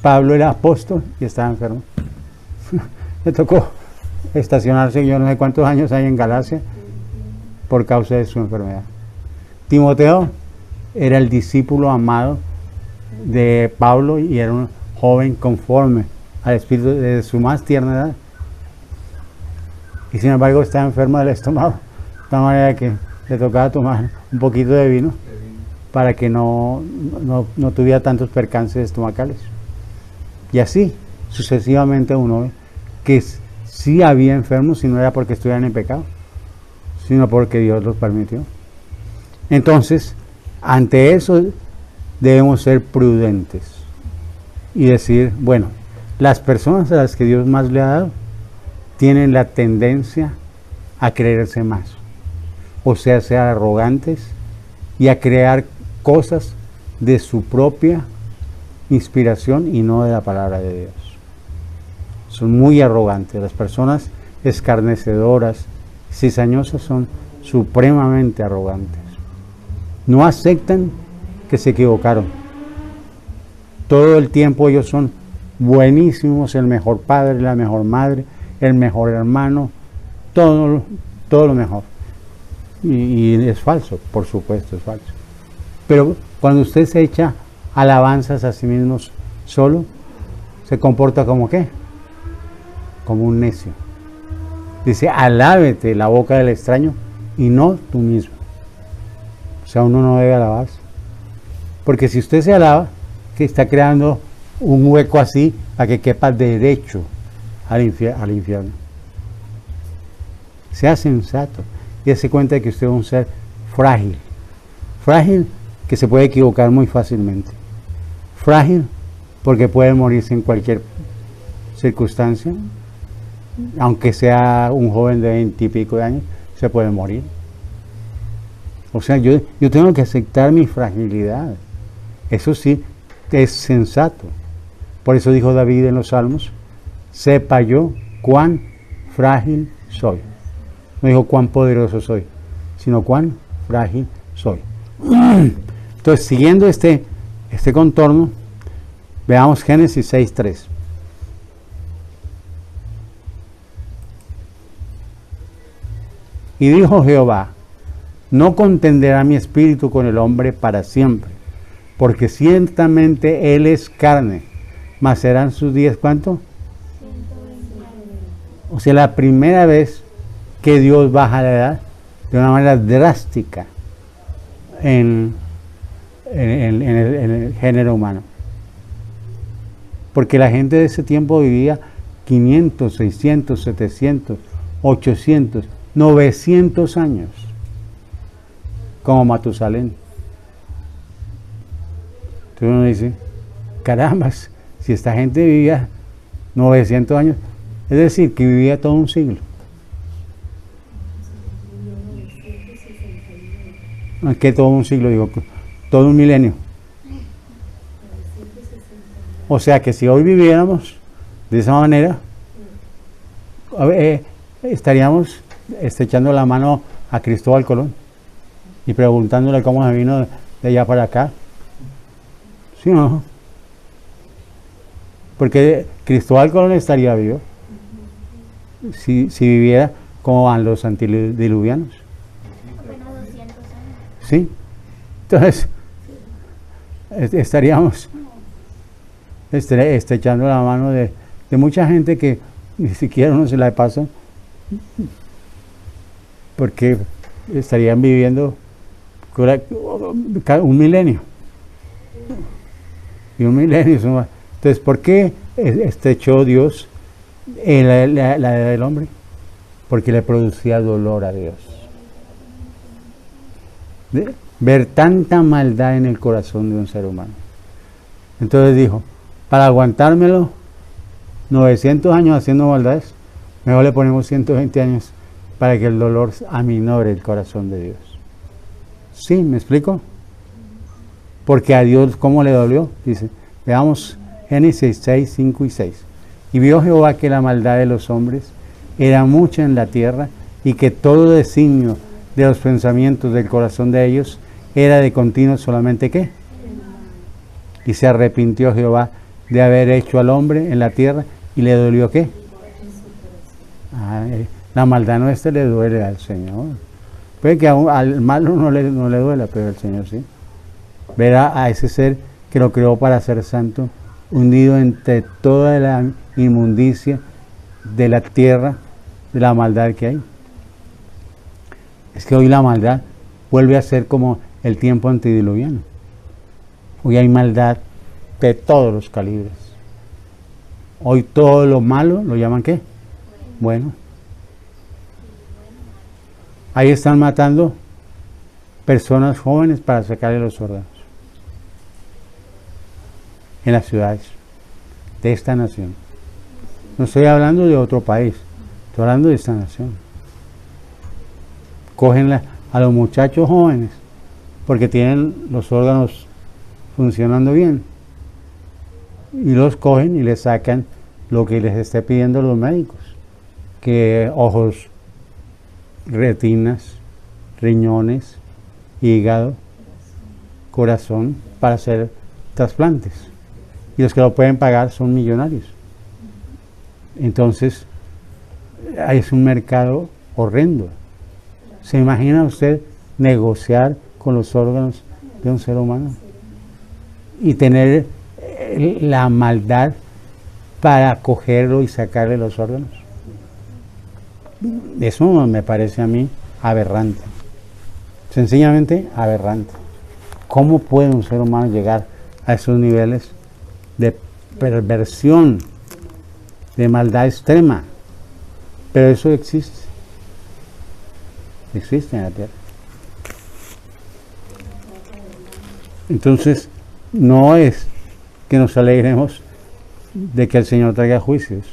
Pablo era apóstol y estaba enfermo. Le tocó estacionarse, yo no sé cuántos años hay en Galacia, por causa de su enfermedad. Timoteo era el discípulo amado de Pablo y era un joven conforme al espíritu de su más tierna edad. Y sin embargo estaba enfermo del estómago, de tal manera que le tocaba tomar un poquito de vino para que no tuviera tantos percances estomacales. Y así, sucesivamente uno ve que sí había enfermos y no era porque estuvieran en pecado, sino porque Dios los permitió. Entonces, ante eso debemos ser prudentes. y decir, bueno, las personas a las que Dios más le ha dado tienen la tendencia a creerse más, o sea, ser arrogantes y a crear cosas de su propia inspiración y no de la palabra de Dios. Son muy arrogantes. Las personas escarnecedoras, cizañosas, son supremamente arrogantes. No aceptan que se equivocaron. Todo el tiempo ellos son buenísimos, el mejor padre, la mejor madre, el mejor hermano, todo lo mejor. Y es falso, por supuesto, es falso. Pero cuando usted se echa alabanzas a sí mismo solo, se comporta como ¿qué? Como un necio. Dice, alábete la boca del extraño y no tú mismo. O sea, uno no debe alabarse. Porque si usted se alaba, que está creando un hueco así para que quepa derecho al infierno. Sea sensato y dése cuenta de que usted es un ser frágil. Frágil que se puede equivocar muy fácilmente. Frágil porque puede morirse en cualquier circunstancia. Aunque sea un joven de 20 y pico de años, se puede morir. O sea, yo tengo que aceptar mi fragilidad. Eso sí, es sensato. Por eso dijo David en los Salmos, sepa yo cuán frágil soy. No dijo cuán poderoso soy, sino cuán frágil soy. Entonces, siguiendo este contorno, veamos Génesis 6:3. Y dijo Jehová, no contenderá mi espíritu con el hombre para siempre, porque ciertamente él es carne, mas serán sus días, ¿cuánto? 120 años. O sea, la primera vez que Dios baja la edad de una manera drástica en el género humano. Porque la gente de ese tiempo vivía 500, 600, 700, 800, 900 años, como Matusalén. Entonces uno dice, caramba, si esta gente vivía 900 años, es decir, que vivía todo un siglo. ¿Qué todo un siglo? Digo, todo un milenio. O sea que si hoy viviéramos de esa manera, estaríamos estrechando la mano a Cristóbal Colón y preguntándole cómo se vino de allá para acá. ¿Sí o no? Porque Cristóbal Colón estaría vivo si viviera como van los antediluvianos. Apenas 200 años. ¿Sí? Entonces, estaríamos estrechando la mano de mucha gente que ni siquiera uno se la pasa, porque estarían viviendo un milenio. Y un milenio. Entonces, ¿por qué estrechó Dios la edad del hombre? Porque le producía dolor a Dios. Ver tanta maldad en el corazón de un ser humano. Entonces dijo, para aguantármelo 900 años haciendo maldades, mejor le ponemos 120 años para que el dolor aminore el corazón de Dios. ¿Sí? ¿Me explico? Porque a Dios, ¿cómo le dolió? Dice, veamos Génesis 6, 5 y 6. Y vio Jehová que la maldad de los hombres era mucha en la tierra, y que todo designio de los pensamientos del corazón de ellos era de continuo solamente ¿qué? Y se arrepintió Jehová de haber hecho al hombre en la tierra, y le dolió ¿qué? La maldad nuestra le duele al Señor. Puede que al malo no le duela, pero al Señor sí. Ver a ese ser que lo creó para ser santo, hundido entre toda la inmundicia de la tierra, de la maldad que hay. Es que hoy la maldad vuelve a ser como el tiempo antediluviano. Hoy hay maldad de todos los calibres. Hoy todo lo malo lo llaman ¿qué? Bueno. Ahí están matando personas jóvenes para sacarle los órganos en las ciudades. de esta nación. No estoy hablando de otro país, estoy hablando de esta nación. Cogen a los muchachos jóvenes porque tienen los órganos funcionando bien y los cogen y les sacan lo que les esté pidiendo los médicos, que ojos, retinas, riñones, hígado, corazón, para hacer trasplantes, y los que lo pueden pagar son millonarios. Entonces es un mercado horrendo. ¿Se imagina usted negociar con los órganos de un ser humano y tener la maldad para cogerlo y sacarle los órganos? Eso me parece a mí aberrante, sencillamente aberrante. ¿Cómo puede un ser humano llegar a esos niveles de perversión, de maldad extrema? Pero eso existe en la tierra. Entonces, no es que nos alegremos de que el Señor traiga juicios,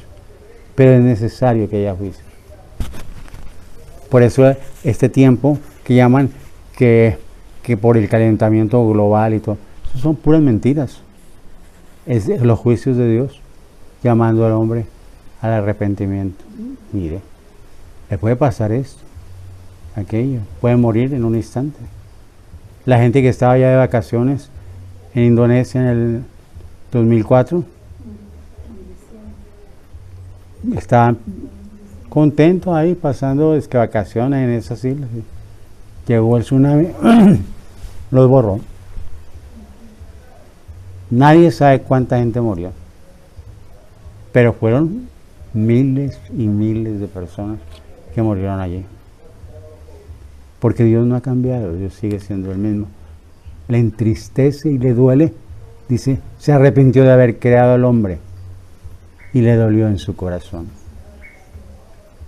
pero es necesario que haya juicios. Por eso este tiempo que llaman que por el calentamiento global y todo, eso son puras mentiras. Es los juicios de Dios llamando al hombre al arrepentimiento. Mire, le puede pasar esto, aquello, puede morir en un instante. La gente que estaba ya de vacaciones en Indonesia en el 2004 estaban contentos ahí pasando vacaciones en esas islas. Llegó el tsunami, los borró. Nadie sabe cuánta gente murió, pero fueron miles y miles de personas que murieron allí. Porque Dios no ha cambiado, Dios sigue siendo el mismo. Le entristece y le duele. Dice, se arrepintió de haber creado al hombre y le dolió en su corazón.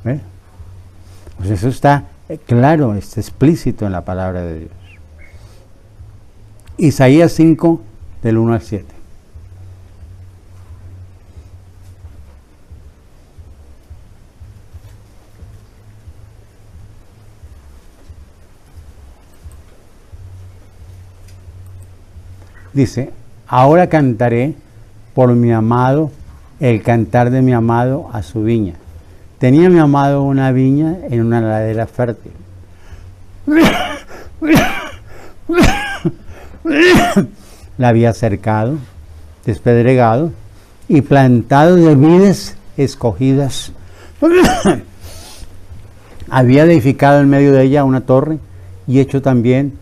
¿Ve? Pues eso está claro, está explícito en la palabra de Dios. Isaías 5, del 1 al 7. Dice, ahora cantaré por mi amado, el cantar de mi amado a su viña. Tenía mi amado una viña en una ladera fértil. La había cercado, despedregado y plantado de vides escogidas. Había edificado en medio de ella una torre y hecho también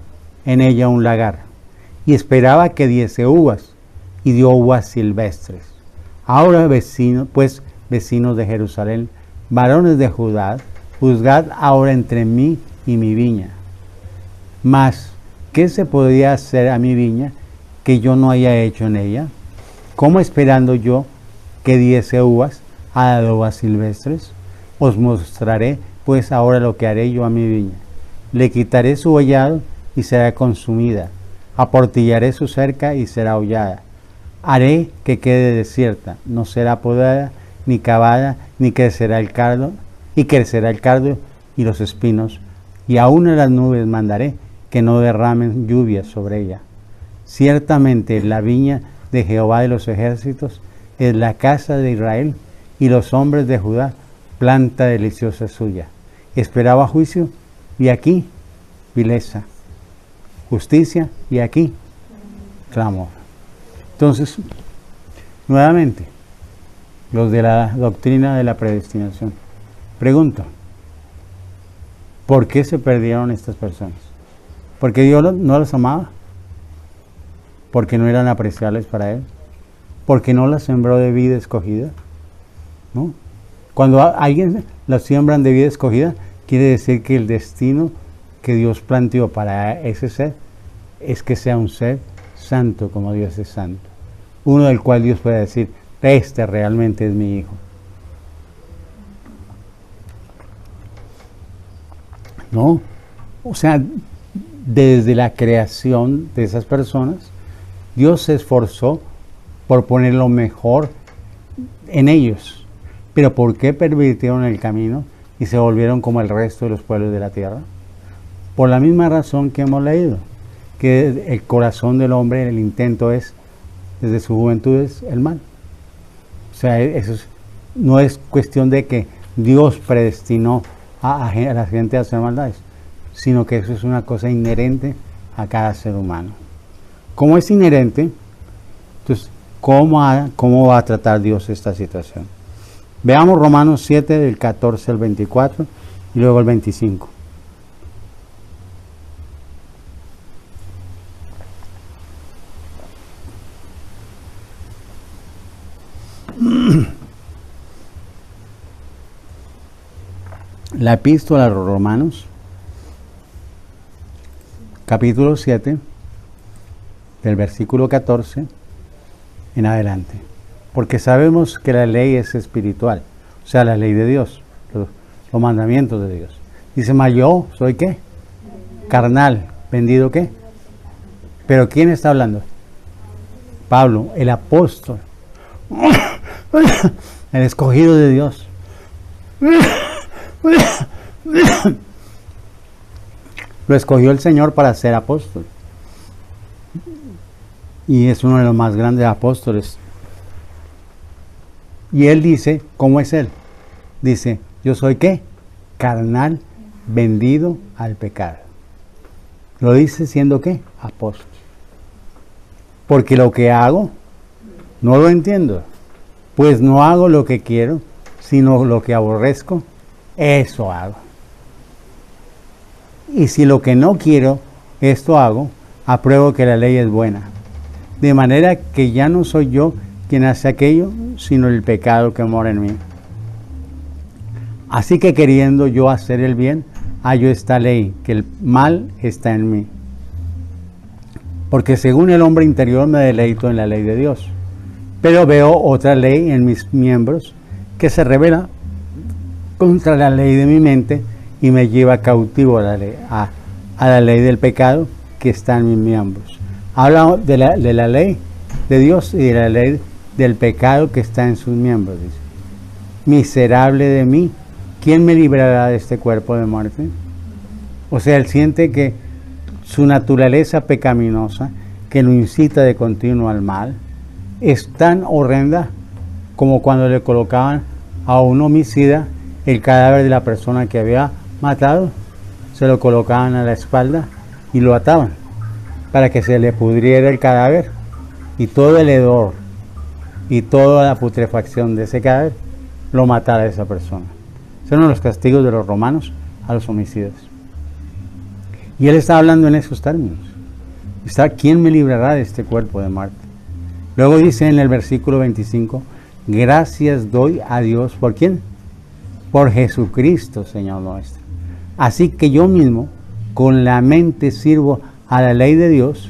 en ella un lagar. Y esperaba que diese uvas, y dio uvas silvestres. Ahora vecinos de Jerusalén, varones de Judá, juzgad ahora entre mí y mi viña. Mas, ¿qué se podría hacer a mi viña que yo no haya hecho en ella? ¿Cómo esperando yo que diese uvas, ha dado uvas silvestres? Os mostraré pues ahora lo que haré yo a mi viña. Le quitaré su vallado y será consumida. Aportillaré su cerca y será hollada. Haré que quede desierta, no será podada, ni cavada, ni crecerá el cardo, y los espinos, y aún a las nubes mandaré que no derramen lluvia sobre ella. Ciertamente la viña de Jehová de los ejércitos es la casa de Israel, y los hombres de Judá, planta deliciosa suya. Esperaba juicio, y aquí vileza. Justicia, y aquí clamor. Entonces, nuevamente, los de la doctrina de la predestinación. Pregunto, ¿por qué se perdieron estas personas? ¿Porque Dios no los amaba? ¿Porque no eran apreciables para Él? ¿Porque no las sembró de vida escogida? ¿No? Cuando a alguien la siembran de vida escogida, quiere decir que el destino que Dios planteó para ese ser es que sea un ser santo como Dios es santo. Uno del cual Dios puede decir, este realmente es mi hijo. ¿No? O sea, desde la creación de esas personas, Dios se esforzó por poner lo mejor en ellos. Pero ¿por qué pervirtieron el camino y se volvieron como el resto de los pueblos de la tierra? Por la misma razón que hemos leído, que el corazón del hombre, el intento es, desde su juventud, es el mal. O sea, no es cuestión de que Dios predestinó a la gente a hacer maldades, sino que eso es una cosa inherente a cada ser humano. Como es inherente, entonces, ¿cómo va a tratar Dios esta situación? Veamos Romanos 7, del 14 al 24, y luego el 25. La epístola a los Romanos, capítulo 7, del versículo 14 en adelante. Porque sabemos que la ley es espiritual, o sea, la ley de Dios, los mandamientos de Dios. Dice, mas yo soy ¿qué? Carnal, vendido ¿qué? Pero ¿quién está hablando? Pablo, el apóstol, el escogido de Dios. Lo escogió el Señor para ser apóstol. Y es uno de los más grandes apóstoles. Y él dice, ¿cómo es él? Dice, yo soy ¿qué? Carnal, vendido al pecado. Lo dice siendo ¿qué? Apóstol. Porque lo que hago, no lo entiendo. Pues no hago lo que quiero, sino lo que aborrezco, eso hago. Y si lo que no quiero, esto hago, apruebo que la ley es buena. De manera que ya no soy yo quien hace aquello, sino el pecado que mora en mí. Así que queriendo yo hacer el bien, hallo esta ley, que el mal está en mí. Porque según el hombre interior me deleito en la ley de Dios. Pero veo otra ley en mis miembros que se revela contra la ley de mi mente y me lleva cautivo a la ley del pecado que está en mis miembros. Habla de la ley de Dios y de la ley del pecado que está en sus miembros. Dice, miserable de mí, ¿quién me librará de este cuerpo de muerte? O sea, él siente que su naturaleza pecaminosa, que lo incita de continuo al mal, es tan horrenda como cuando le colocaban a un homicida el cadáver de la persona que había matado, se lo colocaban a la espalda y lo ataban para que se le pudriera el cadáver y todo el hedor y toda la putrefacción de ese cadáver lo matara a esa persona. Esos eran los castigos de los romanos a los homicidas. Y él está hablando en esos términos. ¿Quién me librará de este cuerpo de muerte? Luego dice en el versículo 25, gracias doy a Dios, ¿por quién? Por Jesucristo, Señor nuestro. Así que yo mismo, con la mente sirvo a la ley de Dios,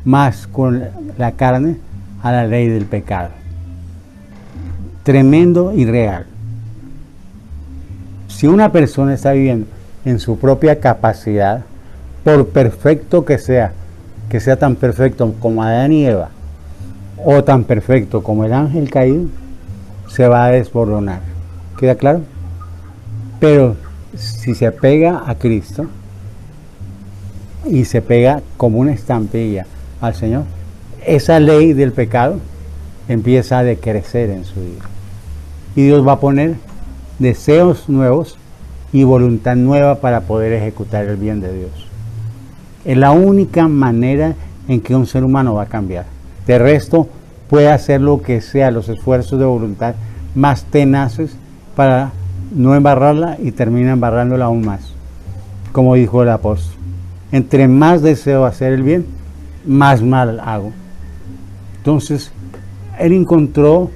más con la carne a la ley del pecado. Tremendo y real. Si una persona está viviendo en su propia capacidad, por perfecto que sea tan perfecto como Adán y Eva, o tan perfecto como el ángel caído, se va a desboronar. ¿Queda claro? Pero si se pega a Cristo y se pega como una estampilla al Señor, esa ley del pecado empieza a decrecer en su vida. Y Dios va a poner deseos nuevos y voluntad nueva para poder ejecutar el bien de Dios. Es la única manera en que un ser humano va a cambiar. De resto, puede hacer lo que sea, los esfuerzos de voluntad más tenaces para no embarrarla y termina embarrándola aún más. Como dijo el apóstol, entre más deseo hacer el bien, más mal hago. Entonces, él encontró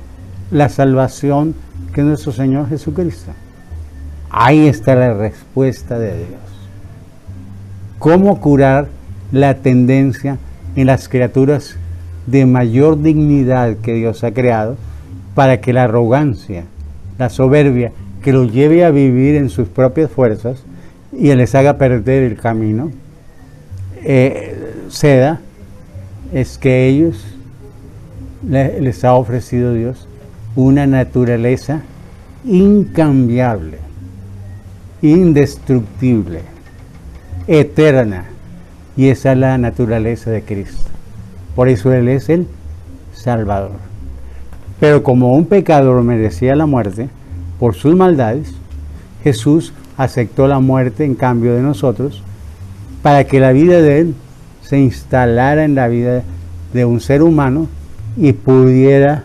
la salvación que es nuestro Señor Jesucristo. Ahí está la respuesta de Dios. ¿Cómo curar la tendencia en las criaturas de mayor dignidad que Dios ha creado para que la arrogancia, la soberbia, que los lleve a vivir en sus propias fuerzas y les haga perder el camino, ceda? Es que ellos les ha ofrecido Dios una naturaleza incambiable, indestructible, eterna. Y esa es la naturaleza de Cristo. Por eso Él es el Salvador. Pero como un pecador merecía la muerte por sus maldades, Jesús aceptó la muerte en cambio de nosotros para que la vida de Él se instalara en la vida de un ser humano y pudiera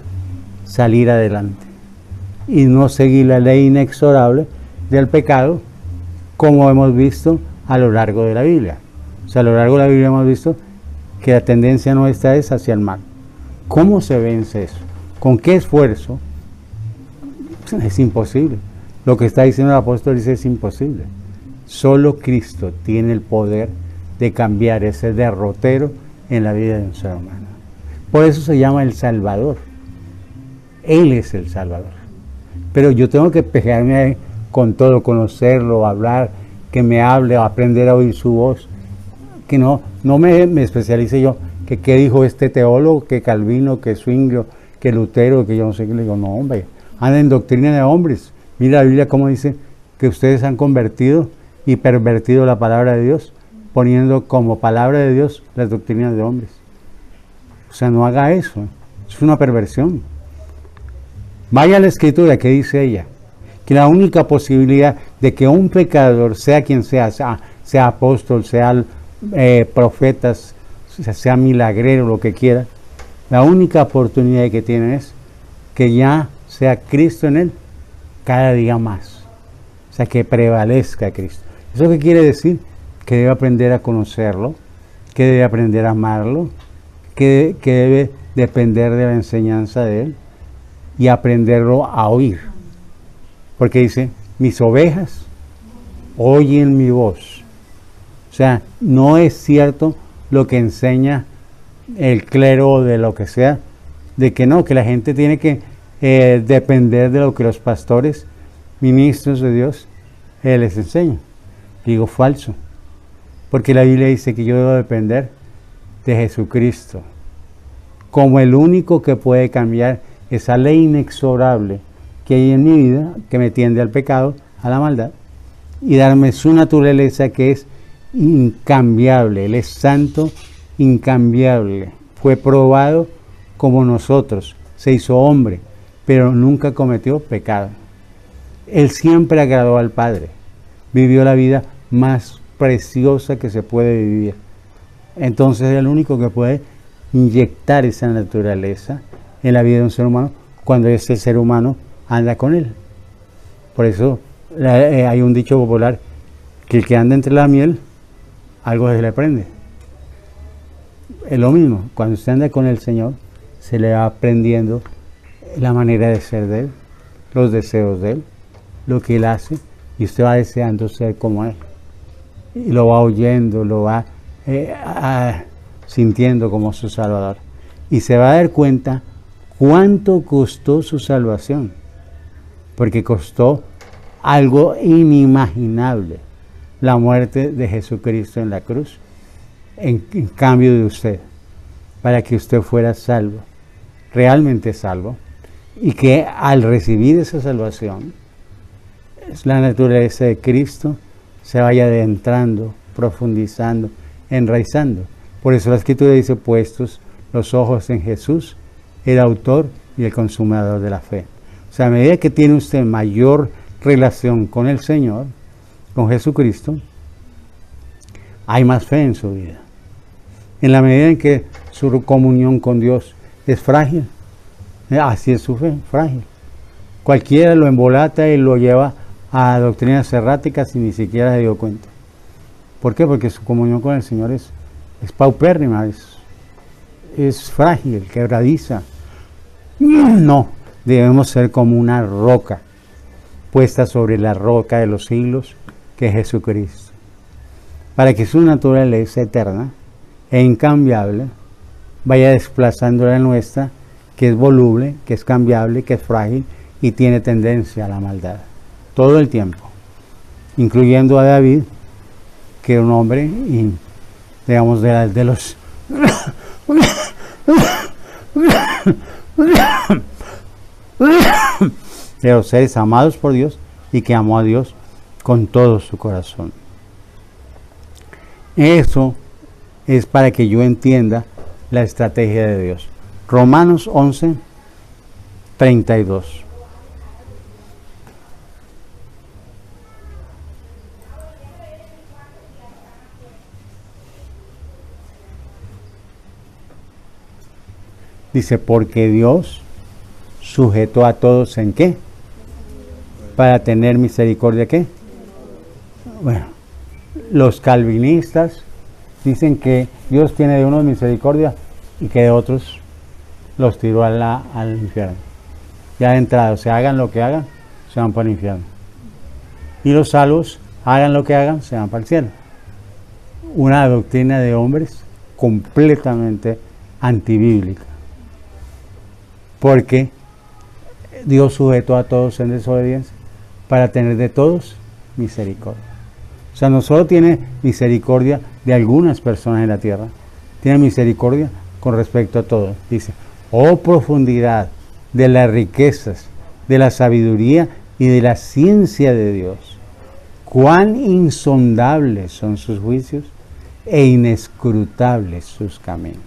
salir adelante y no seguir la ley inexorable del pecado, como hemos visto a lo largo de la Biblia. O sea, a lo largo de la Biblia hemos visto que la tendencia nuestra es hacia el mal. ¿Cómo se vence eso? ¿Con qué esfuerzo? Es imposible. Lo que está diciendo el apóstol dice es imposible. Solo Cristo tiene el poder de cambiar ese derrotero en la vida de un ser humano. Por eso se llama el Salvador. Él es el Salvador. Pero yo tengo que pegarme con todo, conocerlo, hablar, que me hable, aprender a oír su voz. Que no me especialice yo, que qué dijo este teólogo, que Calvino, que Zwinglio, que Lutero, que yo no sé qué. Le digo, no, hombre, anda en doctrina de hombres. Mira la Biblia cómo dice que ustedes han convertido y pervertido la palabra de Dios, poniendo como palabra de Dios las doctrinas de hombres. O sea, no haga eso, es una perversión. Vaya a la Escritura, que dice ella, que la única posibilidad de que un pecador, sea quien sea apóstol, sea profetas, sea milagrero, lo que quiera, la única oportunidad que tiene es que ya sea Cristo en él cada día más. O sea, que prevalezca Cristo. ¿Eso qué quiere decir? Que debe aprender a conocerlo, que debe aprender a amarlo, que debe depender de la enseñanza de él y aprenderlo a oír. Porque dice, mis ovejas oyen mi voz. O sea, no es cierto lo que enseña el clero de lo que sea, de que no, que la gente tiene que depender de lo que los pastores, ministros de Dios, les enseñan. Digo, falso. Porque la Biblia dice que yo debo depender de Jesucristo como el único que puede cambiar esa ley inexorable que hay en mi vida, que me tiende al pecado, a la maldad, y darme su naturaleza que es incambiable. Él es santo, incambiable. Fue probado como nosotros, se hizo hombre, pero nunca cometió pecado. Él siempre agradó al Padre, vivió la vida más preciosa que se puede vivir. Entonces es el único que puede inyectar esa naturaleza en la vida de un ser humano cuando ese ser humano anda con él. Por eso hay un dicho popular, que el que anda entre la miel, algo se le prende. Es lo mismo, cuando usted anda con el Señor, se le va aprendiendo la manera de ser de Él, los deseos de Él, lo que Él hace, y usted va deseando ser como Él. Y lo va oyendo, lo va sintiendo como su Salvador. Y se va a dar cuenta cuánto costó su salvación, porque costó algo inimaginable, la muerte de Jesucristo en la cruz, en cambio de usted, para que usted fuera salvo, realmente salvo, y que al recibir esa salvación, la naturaleza de Cristo se vaya adentrando, profundizando, enraizando. Por eso la Escritura dice, puestos los ojos en Jesús, el autor y el consumador de la fe. O sea, a medida que tiene usted mayor relación con el Señor, con Jesucristo, hay más fe en su vida. En la medida en que su comunión con Dios es frágil, así es su fe, frágil. Cualquiera lo embolata y lo lleva a doctrinas erráticas y ni siquiera se dio cuenta. ¿Por qué? Porque su comunión con el Señor es paupérrima, es frágil, quebradiza. No, debemos ser como una roca puesta sobre la roca de los siglos, que es Jesucristo, para que su naturaleza eterna e incambiable vaya desplazando la nuestra, que es voluble, que es cambiable, que es frágil y tiene tendencia a la maldad todo el tiempo, incluyendo a David, que era un hombre, digamos, de los de los seres amados por Dios y que amó a Dios con todo su corazón. Eso es para que yo entienda la estrategia de Dios. Romanos 11, 32. Dice, porque Dios sujetó a todos ¿en qué? Para tener misericordia, ¿qué? Bueno, los calvinistas dicen que Dios tiene de unos misericordia y que de otros los tiró al infierno. Ya de entrada, o sea, hagan lo que hagan, se van para el infierno. Y los salvos, hagan lo que hagan, se van para el cielo. Una doctrina de hombres completamente antibíblica. Porque Dios sujetó a todos en desobediencia para tener de todos misericordia. O sea, no solo tiene misericordia de algunas personas en la tierra, tiene misericordia con respecto a todos. Dice, oh profundidad de las riquezas, de la sabiduría y de la ciencia de Dios. Cuán insondables son sus juicios e inescrutables sus caminos.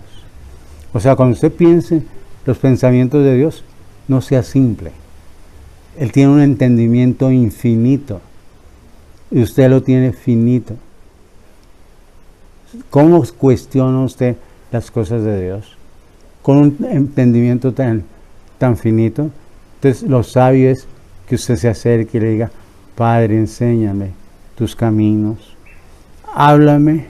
O sea, cuando usted piense los pensamientos de Dios, no sea simple. Él tiene un entendimiento infinito y usted lo tiene finito. ¿Cómo cuestiona usted las cosas de Dios? Con un entendimiento tan finito. Entonces, lo sabio es que usted se acerque y le diga, Padre, enséñame tus caminos. Háblame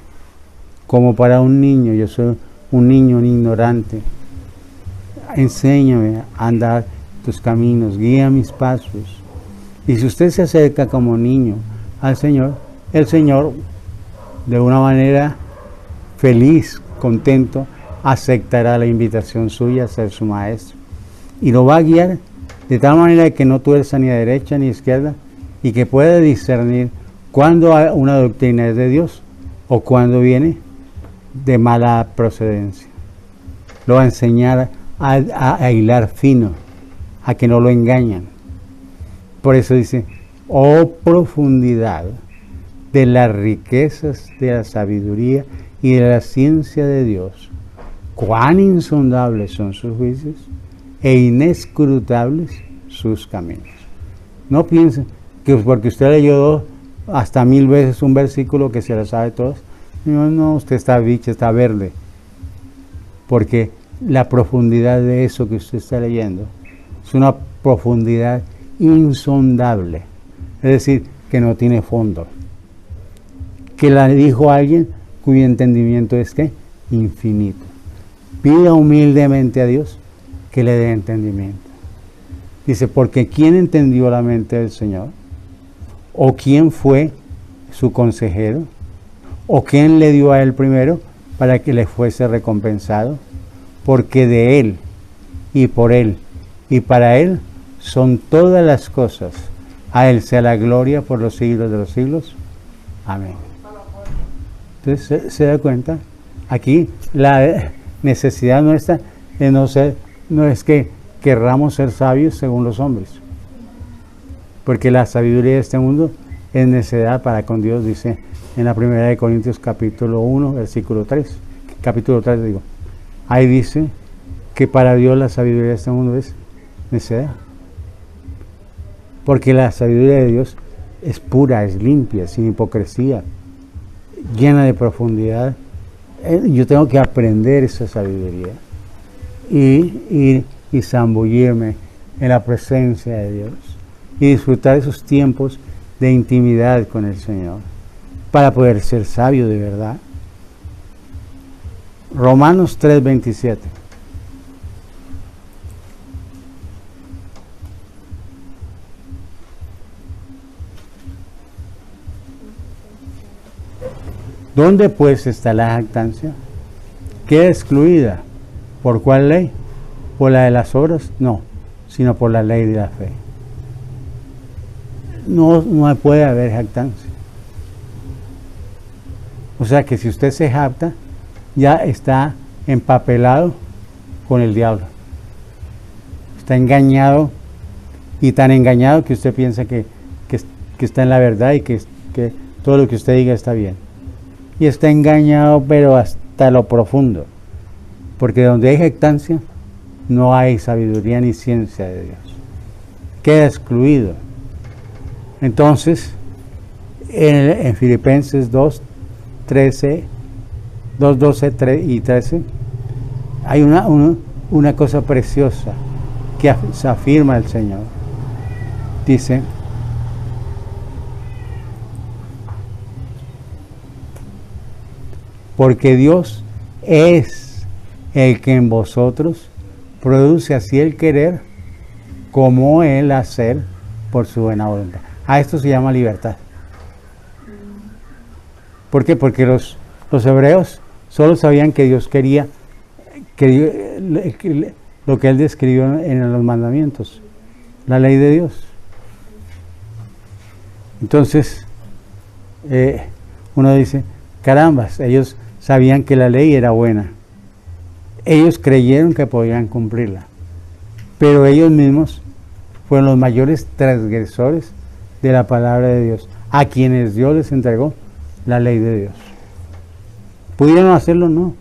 como para un niño. Yo soy un niño, un ignorante. Enséñame a andar tus caminos, guía mis pasos. Y si usted se acerca como niño al Señor, el Señor, de una manera feliz, contento, aceptará la invitación suya a ser su maestro. Y lo va a guiar de tal manera que no tuerza ni a derecha ni a izquierda y que pueda discernir cuándo una doctrina es de Dios o cuándo viene de mala procedencia. Lo va a enseñar a hilar fino, a que no lo engañan. Por eso dice, oh profundidad de las riquezas de la sabiduría y de la ciencia de Dios, cuán insondables son sus juicios e inescrutables sus caminos. No piensen que porque usted leyó hasta 1000 veces un versículo que se lo sabe todos, no, usted está bicho, está verde, porque la profundidad de eso que usted está leyendo es una profundidad insondable, es decir, que no tiene fondo, que la dijo alguien cuyo entendimiento es ¿qué? Infinito. Pida humildemente a Dios que le dé entendimiento. Dice, porque ¿quién entendió la mente del Señor? ¿O quién fue su consejero? ¿O quién le dio a él primero para que le fuese recompensado? Porque de Él, y por Él, y para Él, son todas las cosas. A Él sea la gloria por los siglos de los siglos. Amén. Entonces, ¿se da cuenta? Aquí la necesidad nuestra no es que querramos ser sabios según los hombres. Porque la sabiduría de este mundo es necedad para con Dios, dice en la primera de Corintios capítulo 1, versículo 3. Capítulo 3 digo. Ahí dice que para Dios la sabiduría de este mundo es necedad. Porque la sabiduría de Dios es pura, es limpia, sin hipocresía, llena de profundidad. Yo tengo que aprender esa sabiduría y zambullirme en la presencia de Dios y disfrutar esos tiempos de intimidad con el Señor para poder ser sabio de verdad. Romanos 3:27. ¿Dónde pues está la jactancia? ¿Queda excluida? ¿Por cuál ley? ¿Por la de las obras? No, sino por la ley de la fe. No puede haber jactancia. O sea que si usted se jacta, ya está empapelado con el diablo. Está engañado y tan engañado que usted piensa que está en la verdad y que todo lo que usted diga está bien. Y está engañado, pero hasta lo profundo, porque donde hay jactancia no hay sabiduría ni ciencia de Dios. Queda excluido. Entonces, en Filipenses 2, 12 y 13, hay una cosa preciosa que se afirma el Señor. Dice: porque Dios es el que en vosotros produce así el querer como el hacer por su buena voluntad. A esto se llama libertad. ¿Por qué? Porque los hebreos solo sabían que Dios quería lo que Él describió en los mandamientos, la ley de Dios. Entonces, uno dice, carambas, ellos sabían que la ley era buena. Ellos creyeron que podían cumplirla, pero ellos mismos fueron los mayores transgresores de la palabra de Dios, a quienes Dios les entregó la ley de Dios. ¿Pudieron hacerlo? No.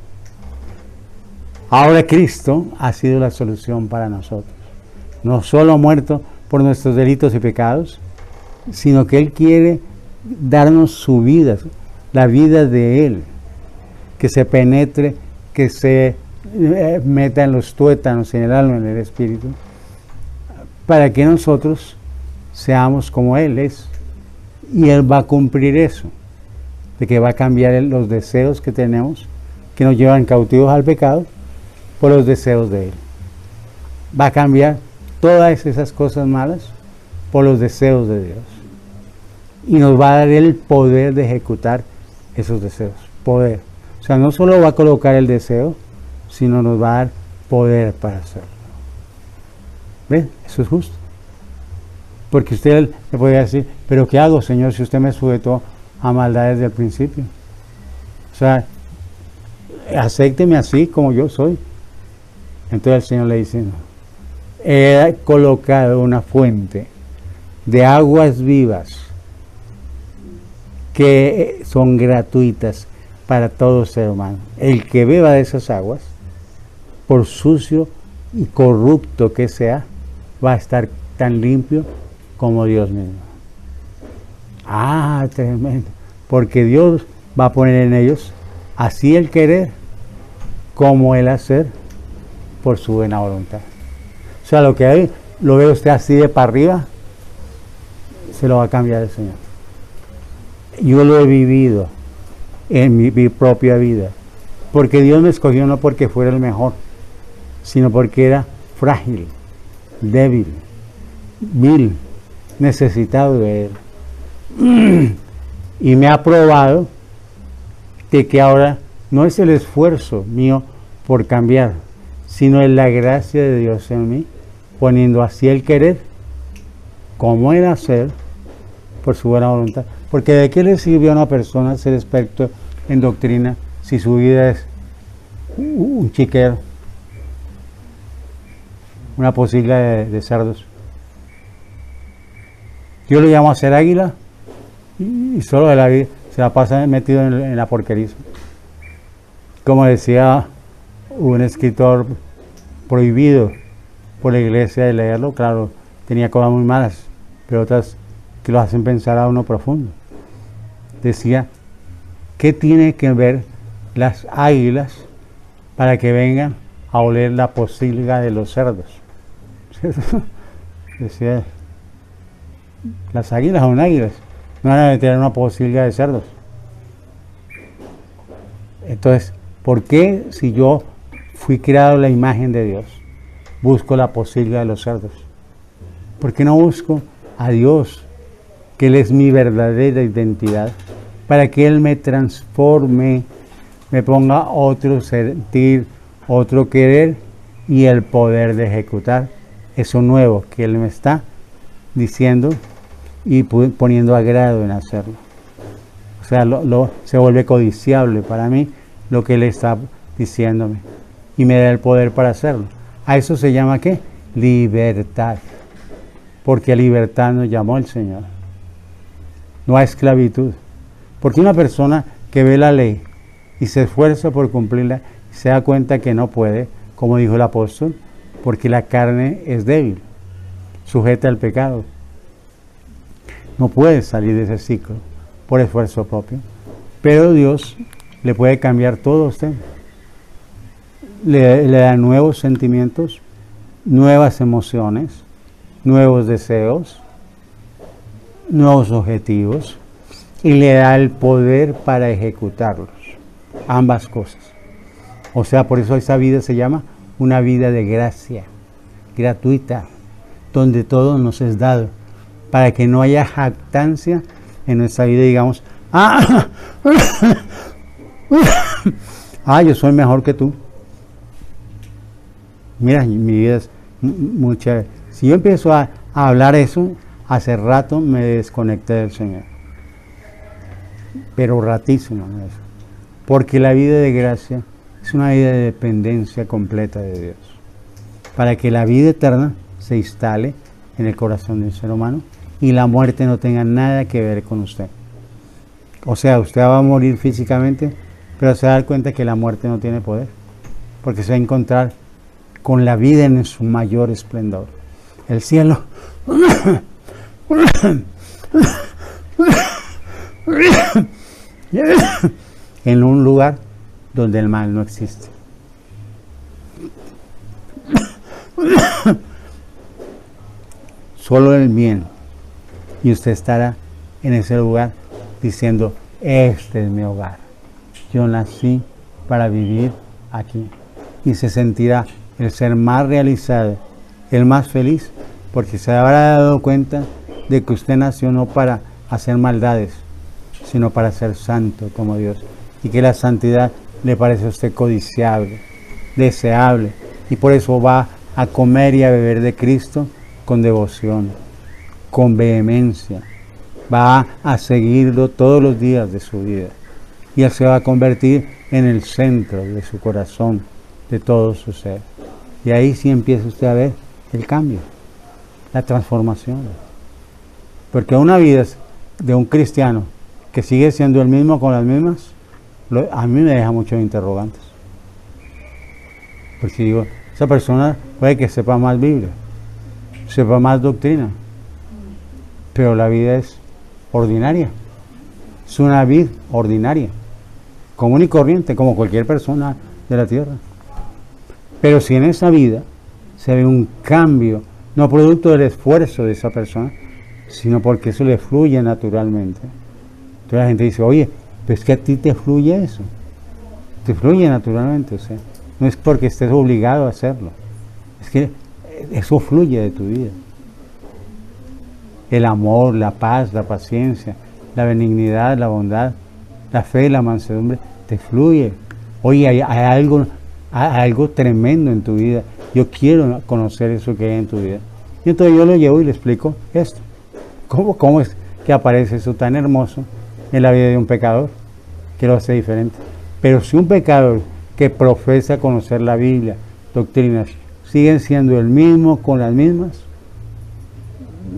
Ahora Cristo ha sido la solución para nosotros. No solo ha muerto por nuestros delitos y pecados, sino que Él quiere darnos su vida, la vida de Él, que se penetre, que se meta en los tuétanos, en el alma, en el espíritu, para que nosotros seamos como Él es. Y Él va a cumplir eso, de que va a cambiar los deseos que tenemos, que nos llevan cautivos al pecado, por los deseos de Él. Va a cambiar todas esas cosas malas por los deseos de Dios. Y nos va a dar el poder de ejecutar esos deseos. Poder. O sea, no solo va a colocar el deseo, sino nos va a dar poder para hacerlo. ¿Ven? Eso es justo. Porque usted le podría decir, ¿pero qué hago, Señor, si usted me sujetó a maldad desde el principio? O sea, acépteme así como yo soy. Entonces el Señor le dice, no. He colocado una fuente de aguas vivas que son gratuitas para todo ser humano. El que beba de esas aguas, por sucio y corrupto que sea, va a estar tan limpio como Dios mismo. Ah, tremendo. Porque Dios va a poner en ellos así el querer como el hacer por su buena voluntad. O sea, lo que hay, lo ve usted así de para arriba, se lo va a cambiar el Señor. Yo lo he vivido en mi propia vida, porque Dios me escogió no porque fuera el mejor, sino porque era frágil, débil, vil, necesitado de Él. Y me ha probado de que ahora no es el esfuerzo mío por cambiar, sino es la gracia de Dios en mí, poniendo así el querer como el hacer por su buena voluntad. Porque ¿de qué le sirve a una persona ser experto en doctrina si su vida es un chiquero, una pocilga de cerdos? Yo lo llamo a ser águila y solo de la vida se la pasa metido en la porquería. Como decía un escritor prohibido por la iglesia de leerlo, claro, tenía cosas muy malas, pero otras que lo hacen pensar a uno profundo. Decía, ¿qué tiene que ver las águilas para que vengan a oler la pocilga de los cerdos? Decía, las águilas son águilas, no van a meter una pocilga de cerdos. Entonces, ¿por qué si yo fui creado a la imagen de Dios, busco la pocilga de los cerdos? ¿Por qué no busco a Dios, que Él es mi verdadera identidad, para que Él me transforme, me ponga otro sentir, otro querer y el poder de ejecutar eso nuevo que Él me está diciendo y poniendo agrado en hacerlo? O sea, se vuelve codiciable para mí lo que Él está diciéndome y me da el poder para hacerlo. A eso se llama ¿qué? Libertad. porque a libertad nos llamó el Señor, no a esclavitud. Porque una persona que ve la ley y se esfuerza por cumplirla, se da cuenta que no puede, como dijo el apóstol, porque la carne es débil, sujeta al pecado. No puede salir de ese ciclo por esfuerzo propio, pero Dios le puede cambiar todo a usted. Le da nuevos sentimientos, nuevas emociones, nuevos deseos, nuevos objetivos, y le da el poder para ejecutarlos. Ambas cosas. O sea, por eso esa vida se llama una vida de gracia, gratuita, donde todo nos es dado, para que no haya jactancia en nuestra vida, digamos, yo soy mejor que tú. Mira, mi vida es muy chévere. Si yo empiezo a hablar eso, hace rato me desconecté del Señor. Pero ratísimo eso. Porque la vida de gracia es una vida de dependencia completa de Dios. Para que la vida eterna se instale en el corazón del ser humano y la muerte no tenga nada que ver con usted. O sea, usted va a morir físicamente, pero se va a dar cuenta que la muerte no tiene poder. Porque se va a encontrar con la vida en su mayor esplendor. El cielo en un lugar donde el mal no existe. Solo el bien. Y usted estará en ese lugar diciendo, este es mi hogar. Yo nací para vivir aquí. Y se sentirá el ser más realizado, el más feliz, porque se habrá dado cuenta de que usted nació no para hacer maldades, sino para ser santo como Dios, y que la santidad le parece a usted codiciable, deseable, y por eso va a comer y a beber de Cristo con devoción, con vehemencia, va a seguirlo todos los días de su vida, y Él se va a convertir en el centro de su corazón, de todo su ser. Y ahí sí empieza usted a ver el cambio, la transformación. Porque una vida de un cristiano que sigue siendo el mismo con las mismas, a mí me deja muchos interrogantes. Porque digo, esa persona puede que sepa más Biblia, sepa más doctrina, pero la vida es ordinaria. Es una vida ordinaria, común y corriente, como cualquier persona de la tierra. Pero si en esa vida se ve un cambio, no producto del esfuerzo de esa persona, sino porque eso le fluye naturalmente. Entonces la gente dice, oye, pues que a ti te fluye eso. Te fluye naturalmente, o sea, no es porque estés obligado a hacerlo. Es que eso fluye de tu vida. El amor, la paz, la paciencia, la benignidad, la bondad, la fe, la mansedumbre, te fluye. Oye, hay algo tremendo en tu vida. Yo quiero conocer eso que hay en tu vida. Y entonces yo lo llevo y le explico esto. ¿Cómo es que aparece eso tan hermoso en la vida de un pecador? Que lo hace diferente. Pero si un pecador que profesa conocer la Biblia, doctrinas, siguen siendo el mismo con las mismas,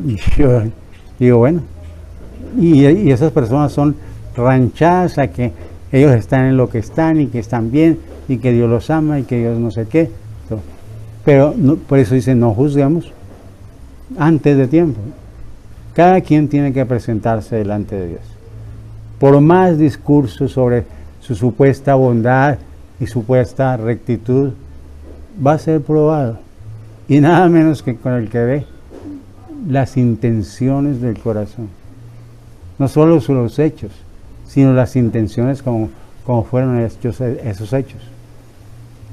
y yo digo, bueno, y esas personas son ranchadas a que ellos están en lo que están y que están bien y que Dios los ama y que Dios no sé qué. Pero no, por eso dice, no juzguemos antes de tiempo. Cada quien tiene que presentarse delante de Dios. Por más discursos sobre su supuesta bondad y supuesta rectitud, va a ser probado. Y nada menos que con el que ve las intenciones del corazón. No solo los hechos, sino las intenciones como fueron hechos esos hechos.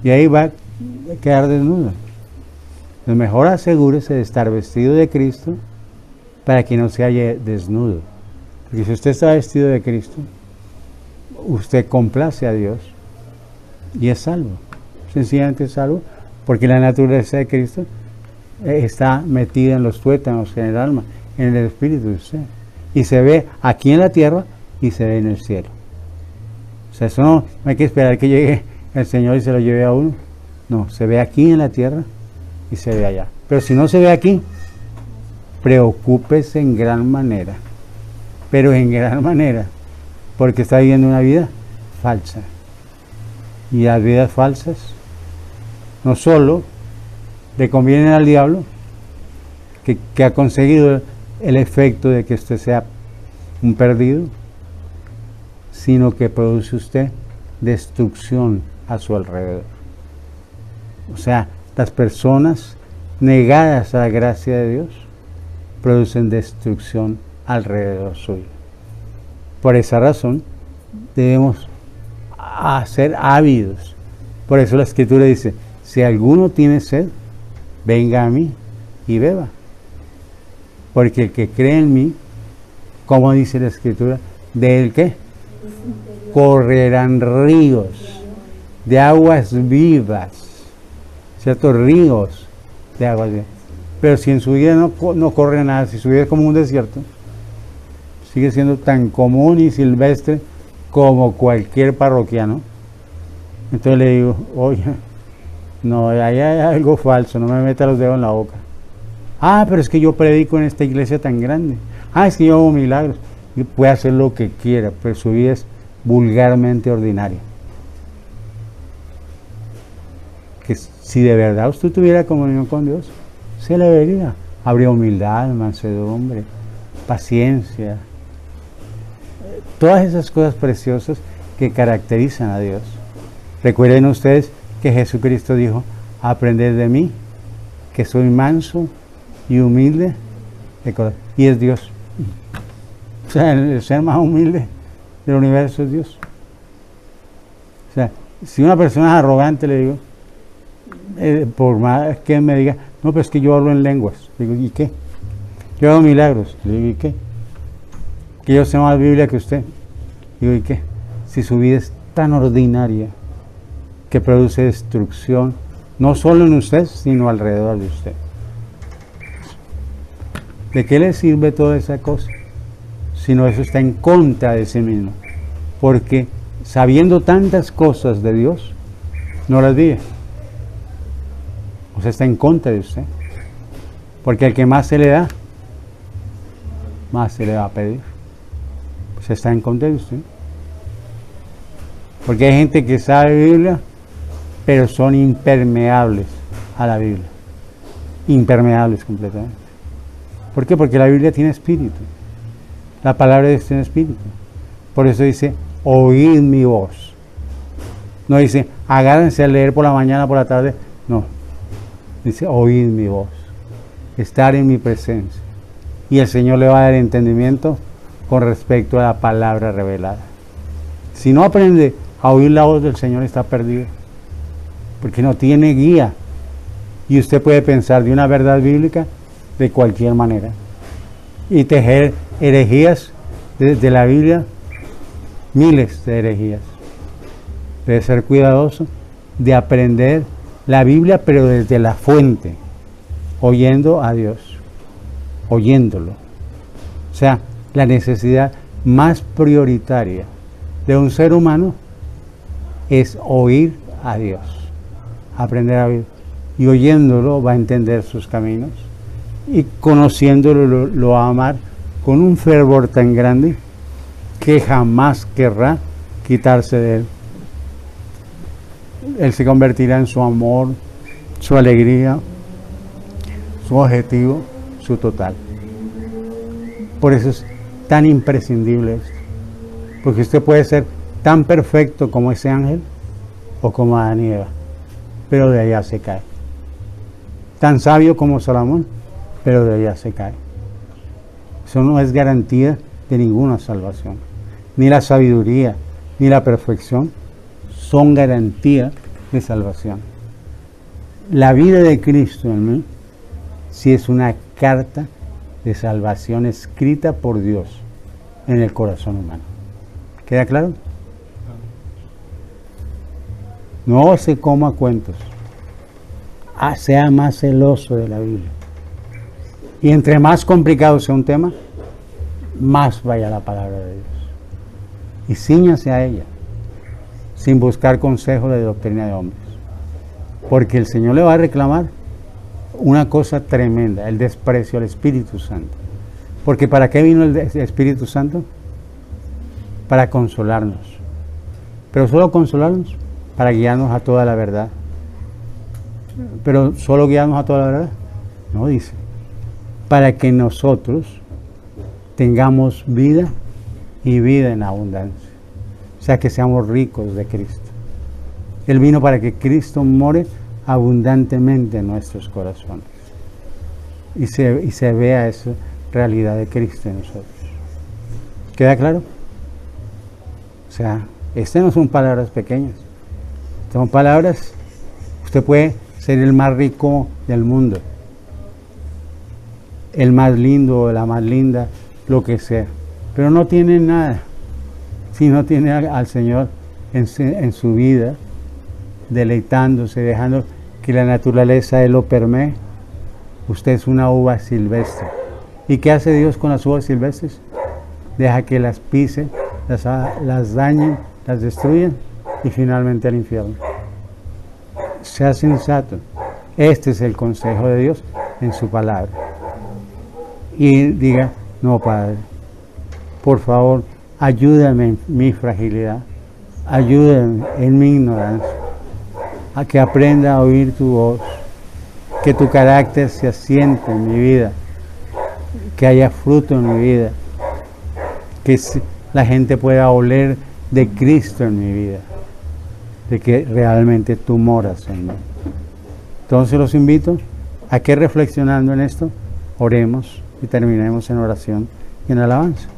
Y ahí va a quedar desnudo. Lo mejor asegúrese de estar vestido de Cristo para que no se halle desnudo. Porque si usted está vestido de Cristo, usted complace a Dios y es salvo. Sencillamente es salvo porque la naturaleza de Cristo está metida en los tuétanos, en el alma, en el espíritu de usted. Y se ve aquí en la tierra y se ve en el cielo. O sea, eso no hay que esperar que llegue el Señor y se lo lleve a uno. No, se ve aquí en la tierra y se ve allá. Pero si no se ve aquí, preocúpese en gran manera, pero en gran manera, porque está viviendo una vida falsa. Y las vidas falsas no solo le convienen al diablo, que ha conseguido el efecto de que usted sea un perdido, sino que produce usted destrucción a su alrededor. O sea, las personas negadas a la gracia de Dios producen destrucción alrededor suyo. Por esa razón debemos ser ávidos. Por eso la Escritura dice: si alguno tiene sed, venga a mí y beba. Porque el que cree en mí, como dice la Escritura, de él ¿qué? Correrán ríos de aguas vivas, ¿cierto? Ríos de aguas vivas. Pero si en su vida no corre nada, si su vida es como un desierto, sigue siendo tan común y silvestre como cualquier parroquiano, entonces le digo: oye, no, ahí hay algo falso, no me meta los dedos en la boca. Ah, pero es que yo predico en esta iglesia tan grande. Ah, es que yo hago milagros. Y puede hacer lo que quiera, pero su vida es vulgarmente ordinaria. Que si de verdad usted tuviera comunión con Dios, se le vería. Habría humildad, mansedumbre, paciencia, todas esas cosas preciosas que caracterizan a Dios. Recuerden ustedes que Jesucristo dijo: aprended de mí, que soy manso y humilde de corazón. Y es Dios. O sea, el ser más humilde del universo es Dios. O sea, si una persona es arrogante, le digo, por más que me diga: no, pero es que yo hablo en lenguas. Le digo: ¿y qué? Yo hago milagros. Le digo: ¿y qué? Que yo sé más Biblia que usted. Digo: ¿y qué? Si su vida es tan ordinaria que produce destrucción, no solo en usted, sino alrededor de usted. ¿De qué le sirve toda esa cosa? Si no, eso está en contra de sí mismo. Porque sabiendo tantas cosas de Dios, no las vive. O sea, está en contra de usted. Porque al que más se le da, más se le va a pedir. Pues está en contra de usted. Porque hay gente que sabe Biblia, pero son impermeables a la Biblia. Impermeables completamente. ¿Por qué? Porque la Biblia tiene espíritu. La palabra de Dios tiene espíritu. Por eso dice: oíd mi voz. No dice: agárrense a leer por la mañana, por la tarde. No. Dice: oíd mi voz. Estar en mi presencia. Y el Señor le va a dar entendimiento con respecto a la palabra revelada. Si no aprende a oír la voz del Señor, está perdido. Porque no tiene guía. Y usted puede pensar de una verdad bíblica de cualquier manera. Y tejer herejías de la Biblia, miles de herejías. Debe ser cuidadoso de aprender la Biblia, pero desde la fuente, oyendo a Dios, oyéndolo. O sea, la necesidad más prioritaria de un ser humano es oír a Dios, aprender a oír. Y oyéndolo va a entender sus caminos, y conociéndolo lo va a amar con un fervor tan grande que jamás querrá quitarse de él. Él se convertirá en su amor, su alegría, su objetivo, su total. Por eso es tan imprescindible esto. Porque usted puede ser tan perfecto como ese ángel o como Adán y Eva, pero de allá se cae. Tan sabio como Salomón, pero de allá se cae. Eso no es garantía de ninguna salvación. Ni la sabiduría, ni la perfección son garantía de salvación. La vida de Cristo en mí sí es una carta de salvación escrita por Dios en el corazón humano. ¿Queda claro? No se coma cuentos. Sea más celoso de la Biblia. Y entre más complicado sea un tema, más vaya la palabra de Dios. Y cíñase a ella, sin buscar consejo de doctrina de hombres. Porque el Señor le va a reclamar una cosa tremenda, el desprecio al Espíritu Santo. Porque ¿para qué vino el Espíritu Santo? Para consolarnos. Pero solo consolarnos, para guiarnos a toda la verdad. Pero solo guiarnos a toda la verdad. No, dice, para que nosotros tengamos vida y vida en abundancia. O sea, que seamos ricos de Cristo. Él vino para que Cristo more abundantemente en nuestros corazones. Y se vea esa realidad de Cristo en nosotros. ¿Queda claro? O sea, estas no son palabras pequeñas. Son palabras, usted puede ser el más rico del mundo, el más lindo, la más linda, lo que sea, pero no tiene nada si no tiene al Señor en su vida, deleitándose, dejando que la naturaleza de Él lo permee. Usted es una uva silvestre. ¿Y qué hace Dios con las uvas silvestres? Deja que las pisen, las dañen, las destruyan y finalmente al infierno. Sea sensato. Este es el consejo de Dios en su palabra. Y diga, no, Padre, por favor, ayúdame en mi fragilidad, ayúdame en mi ignorancia, a que aprenda a oír tu voz, que tu carácter se asiente en mi vida, que haya fruto en mi vida, que la gente pueda oler de Cristo en mi vida, de que realmente tú moras en mí. Entonces los invito a que reflexionando en esto, oremos y terminemos en oración y en alabanza.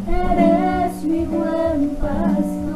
Eres mi buen pastor.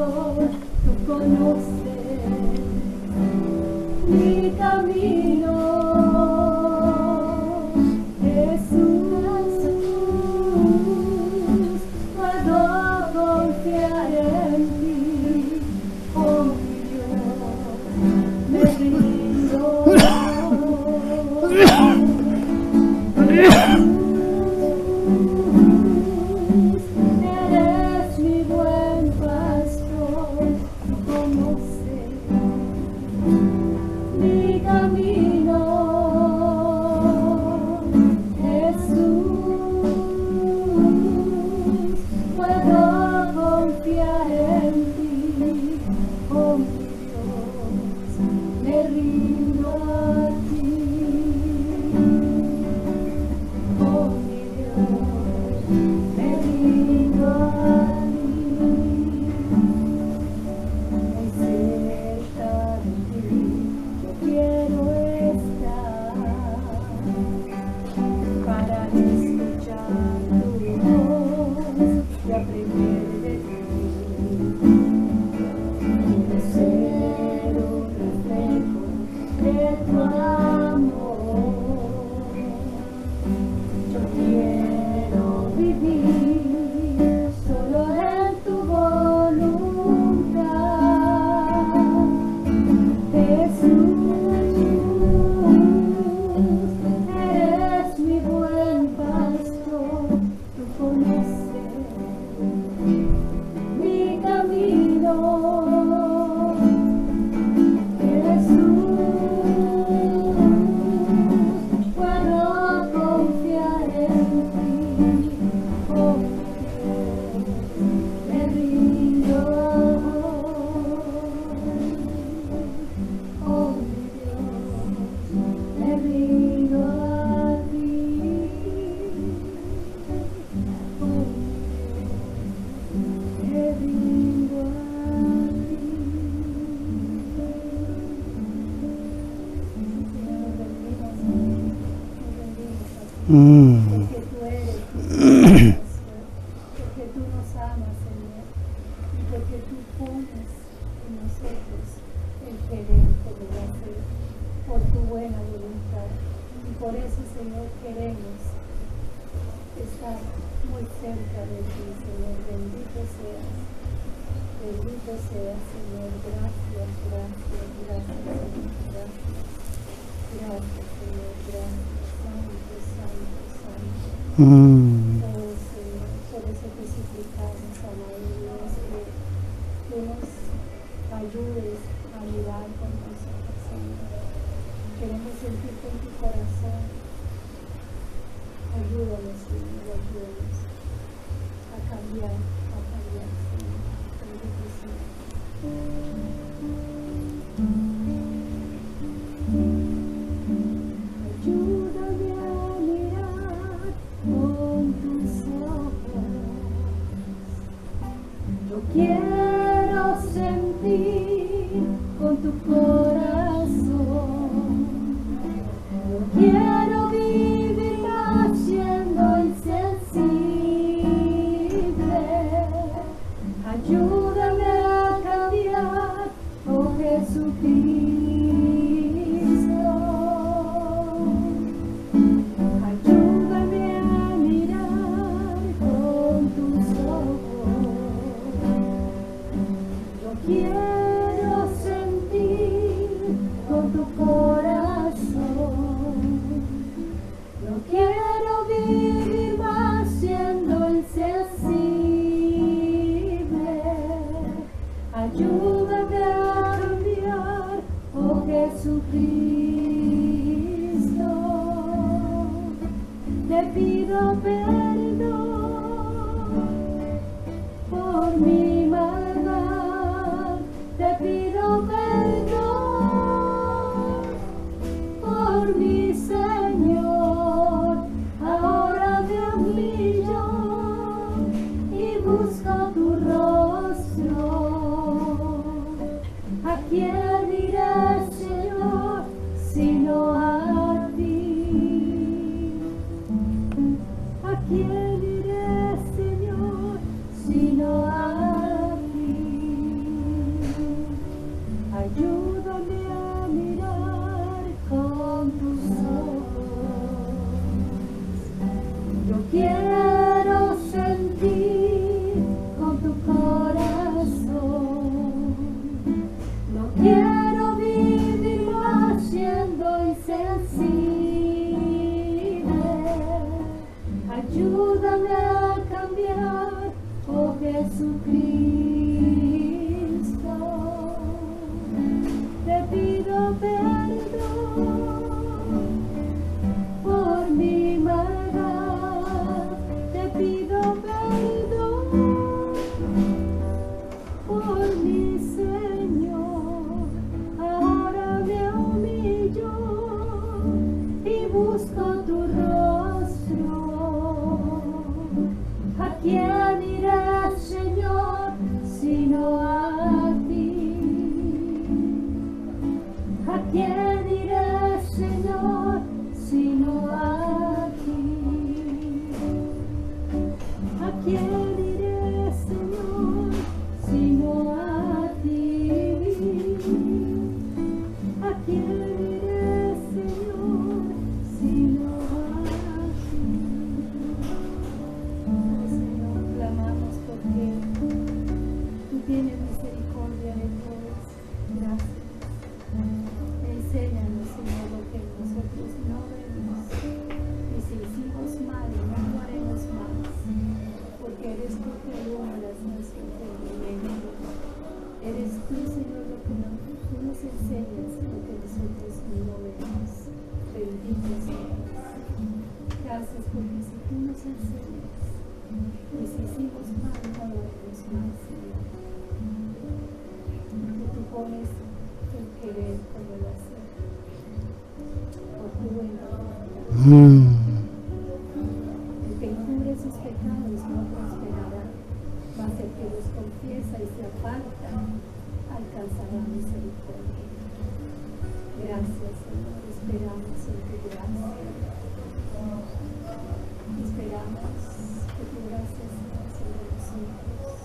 porque tú eres nuestra salvación, porque tú nos amas, Señor, y porque tú pones en nosotros el querer como el hacer, por tu buena voluntad. Y por eso, Señor, queremos estar muy cerca de ti, Señor. Bendito seas, Señor. Gracias, gracias, gracias, Señor. Gracias, gracias, Señor. Gracias, Santo, Santo, Santo. Oh, Señor, por eso te suplicamos, amado Dios, que tú nos ayudes a mirar con tus ojos, Señor. Queremos sentirte en tu corazón. Ayúdanos, Señor, ayúdanos a cambiar, Señor. Bendito sea. Ayúdame a mirar con tus ojos. Yo quiero sentir con tu corazón. Yo quiero vivir más siendo insensible. Ayúdame a cambiar, oh Jesucristo. Ayúdame a mirar con tus ojos. Yo quiero sentir con tu corazón. No quiero vivir más siendo insensible. Ayúdame a cambiar, oh Jesucristo. Te pido perdón por mi maldad. Te pido perdón por mi Señor. Ahora me humillo y busco tu rostro. ¿A quién iré, Señor, sino a ti? ¿A quién iré, Señor, sino a ti? Ayúdame a mirar con tus ojos. Yo quiero sentir con tu corazón. No quiero vivir más siendo insensible. Ayúdame a cambiar, oh Jesucristo. Te pido perdón por mi maldad. Te pido perdón por mi Señor. Ahora me humillo y busco tu rostro. ¿A quién iré, Señor, sino a ti? ¿A quién iré, Señor, sino a ti? ¿A quién iré, Señor, sino a ti? ¿A quién iré, Señor, sino a ti? Oh, Señor, clamamos porque tú tienes misericordia de todos. Gracias. Enséñanos, Señor, lo que nosotros no vemos. Y si hicimos mal, no lo haremos más. Porque eres tú que alumbras nuestro entendimiento. Eres tú, Señor, lo que tú nos enseñas, lo que nosotros no vemos. Bendito seas. Gracias porque si tú nos enseñas, y si hicimos mal, no lo haremos más, Señor. Porque tú pones el querer como el hacer. Por tu buena voluntad. El que encubre sus pecados no prosperará, mas el que los confiesa y se aparta alcanzará misericordia. Gracias, Señor. Esperamos en tu gracia. Esperamos que tu gracia sea sobre nosotros,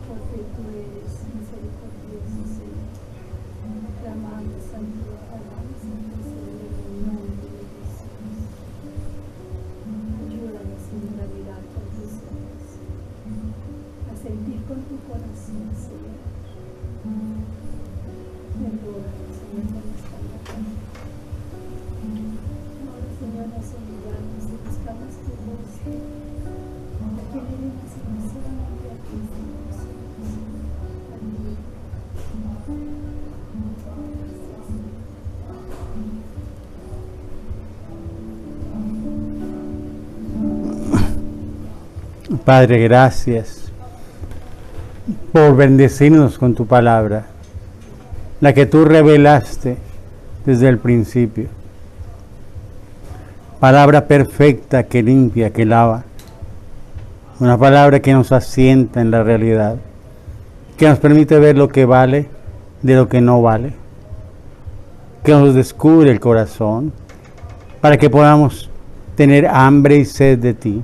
porque tú eres misericordioso, Señor. Clamamos ante tu alabanza, Señor, en el nombre de Jesús. Ayúdanos, Señor, a mirar con tus ojos, a sentir con tu corazón, Señor. Perdónanos, Señor, por nuestra maldad. Ahora, Señor, nos olvidamos y buscamos tu rostro, porque venimos solamente a ti, Señor Jesús. Aleluya. Padre, gracias por bendecirnos con tu palabra, la que tú revelaste desde el principio. Palabra perfecta que limpia, que lava. Una palabra que nos asienta en la realidad, que nos permite ver lo que vale de lo que no vale, que nos descubre el corazón, para que podamos tener hambre y sed de ti.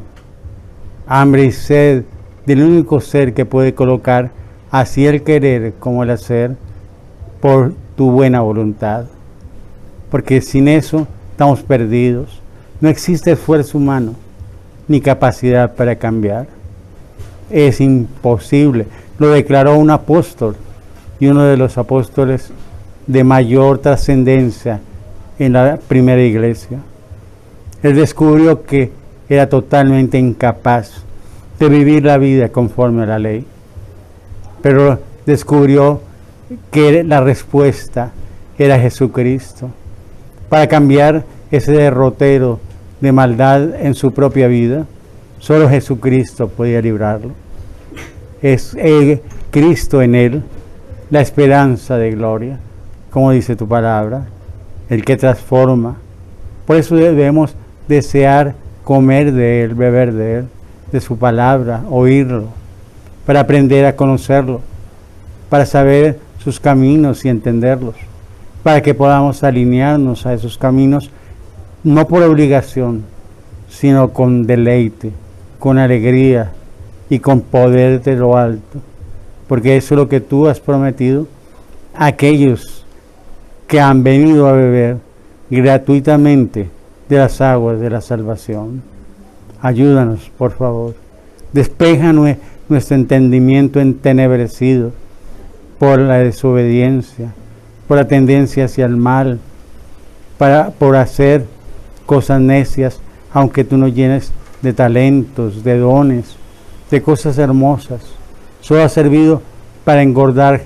Hambre y sed del único ser que puede colocar así el querer como el hacer por tu buena voluntad. Porque sin eso estamos perdidos. No existe esfuerzo humano ni capacidad para cambiar. Es imposible. Lo declaró un apóstol y uno de los apóstoles de mayor trascendencia en la primera iglesia. Él descubrió que era totalmente incapaz de vivir la vida conforme a la ley, pero descubrió que la respuesta era Jesucristo. Para cambiar ese derrotero de maldad en su propia vida, solo Jesucristo podía librarlo. Es Cristo en él, la esperanza de gloria, como dice tu palabra, el que transforma. Por eso debemos desear comer de él, beber de él, de su palabra, oírlo, para aprender a conocerlo, para saber sus caminos y entenderlos, para que podamos alinearnos a esos caminos, no por obligación, sino con deleite, con alegría y con poder de lo alto, porque eso es lo que tú has prometido a aquellos que han venido a beber gratuitamente de las aguas de la salvación. Ayúdanos, por favor. Despeja nuestro entendimiento entenebrecido por la desobediencia, por la tendencia hacia el mal, por hacer cosas necias, aunque tú nos llenes de talentos, de dones, de cosas hermosas. Solo ha servido para engordar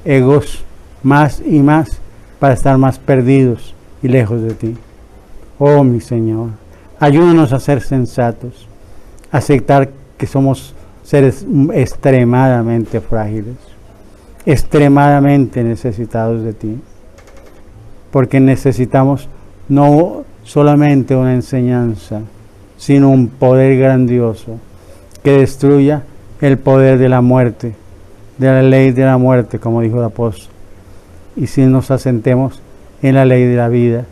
egos más y más, para estar más perdidos y lejos de ti. Oh, mi Señor, ayúdanos a ser sensatos, a aceptar que somos seres extremadamente frágiles, extremadamente necesitados de ti, porque necesitamos no solamente una enseñanza, sino un poder grandioso que destruya el poder de la muerte, de la ley de la muerte, como dijo el apóstol, y si nos asentemos en la ley de la vida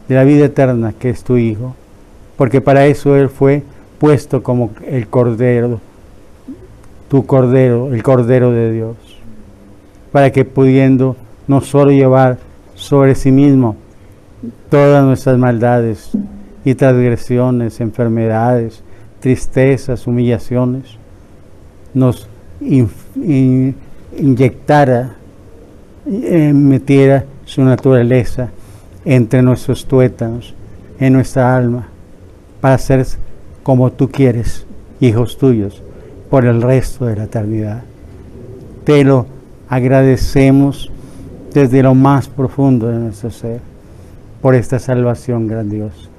eterna, que es tu Hijo, porque para eso Él fue puesto como el Cordero, tu Cordero, el Cordero de Dios, para que pudiendo no solo llevar sobre sí mismo todas nuestras maldades y transgresiones, enfermedades, tristezas, humillaciones, nos inyectara, metiera su naturaleza entre nuestros tuétanos, en nuestra alma, para ser como tú quieres, hijos tuyos, por el resto de la eternidad. Te lo agradecemos desde lo más profundo de nuestro ser, por esta salvación grandiosa.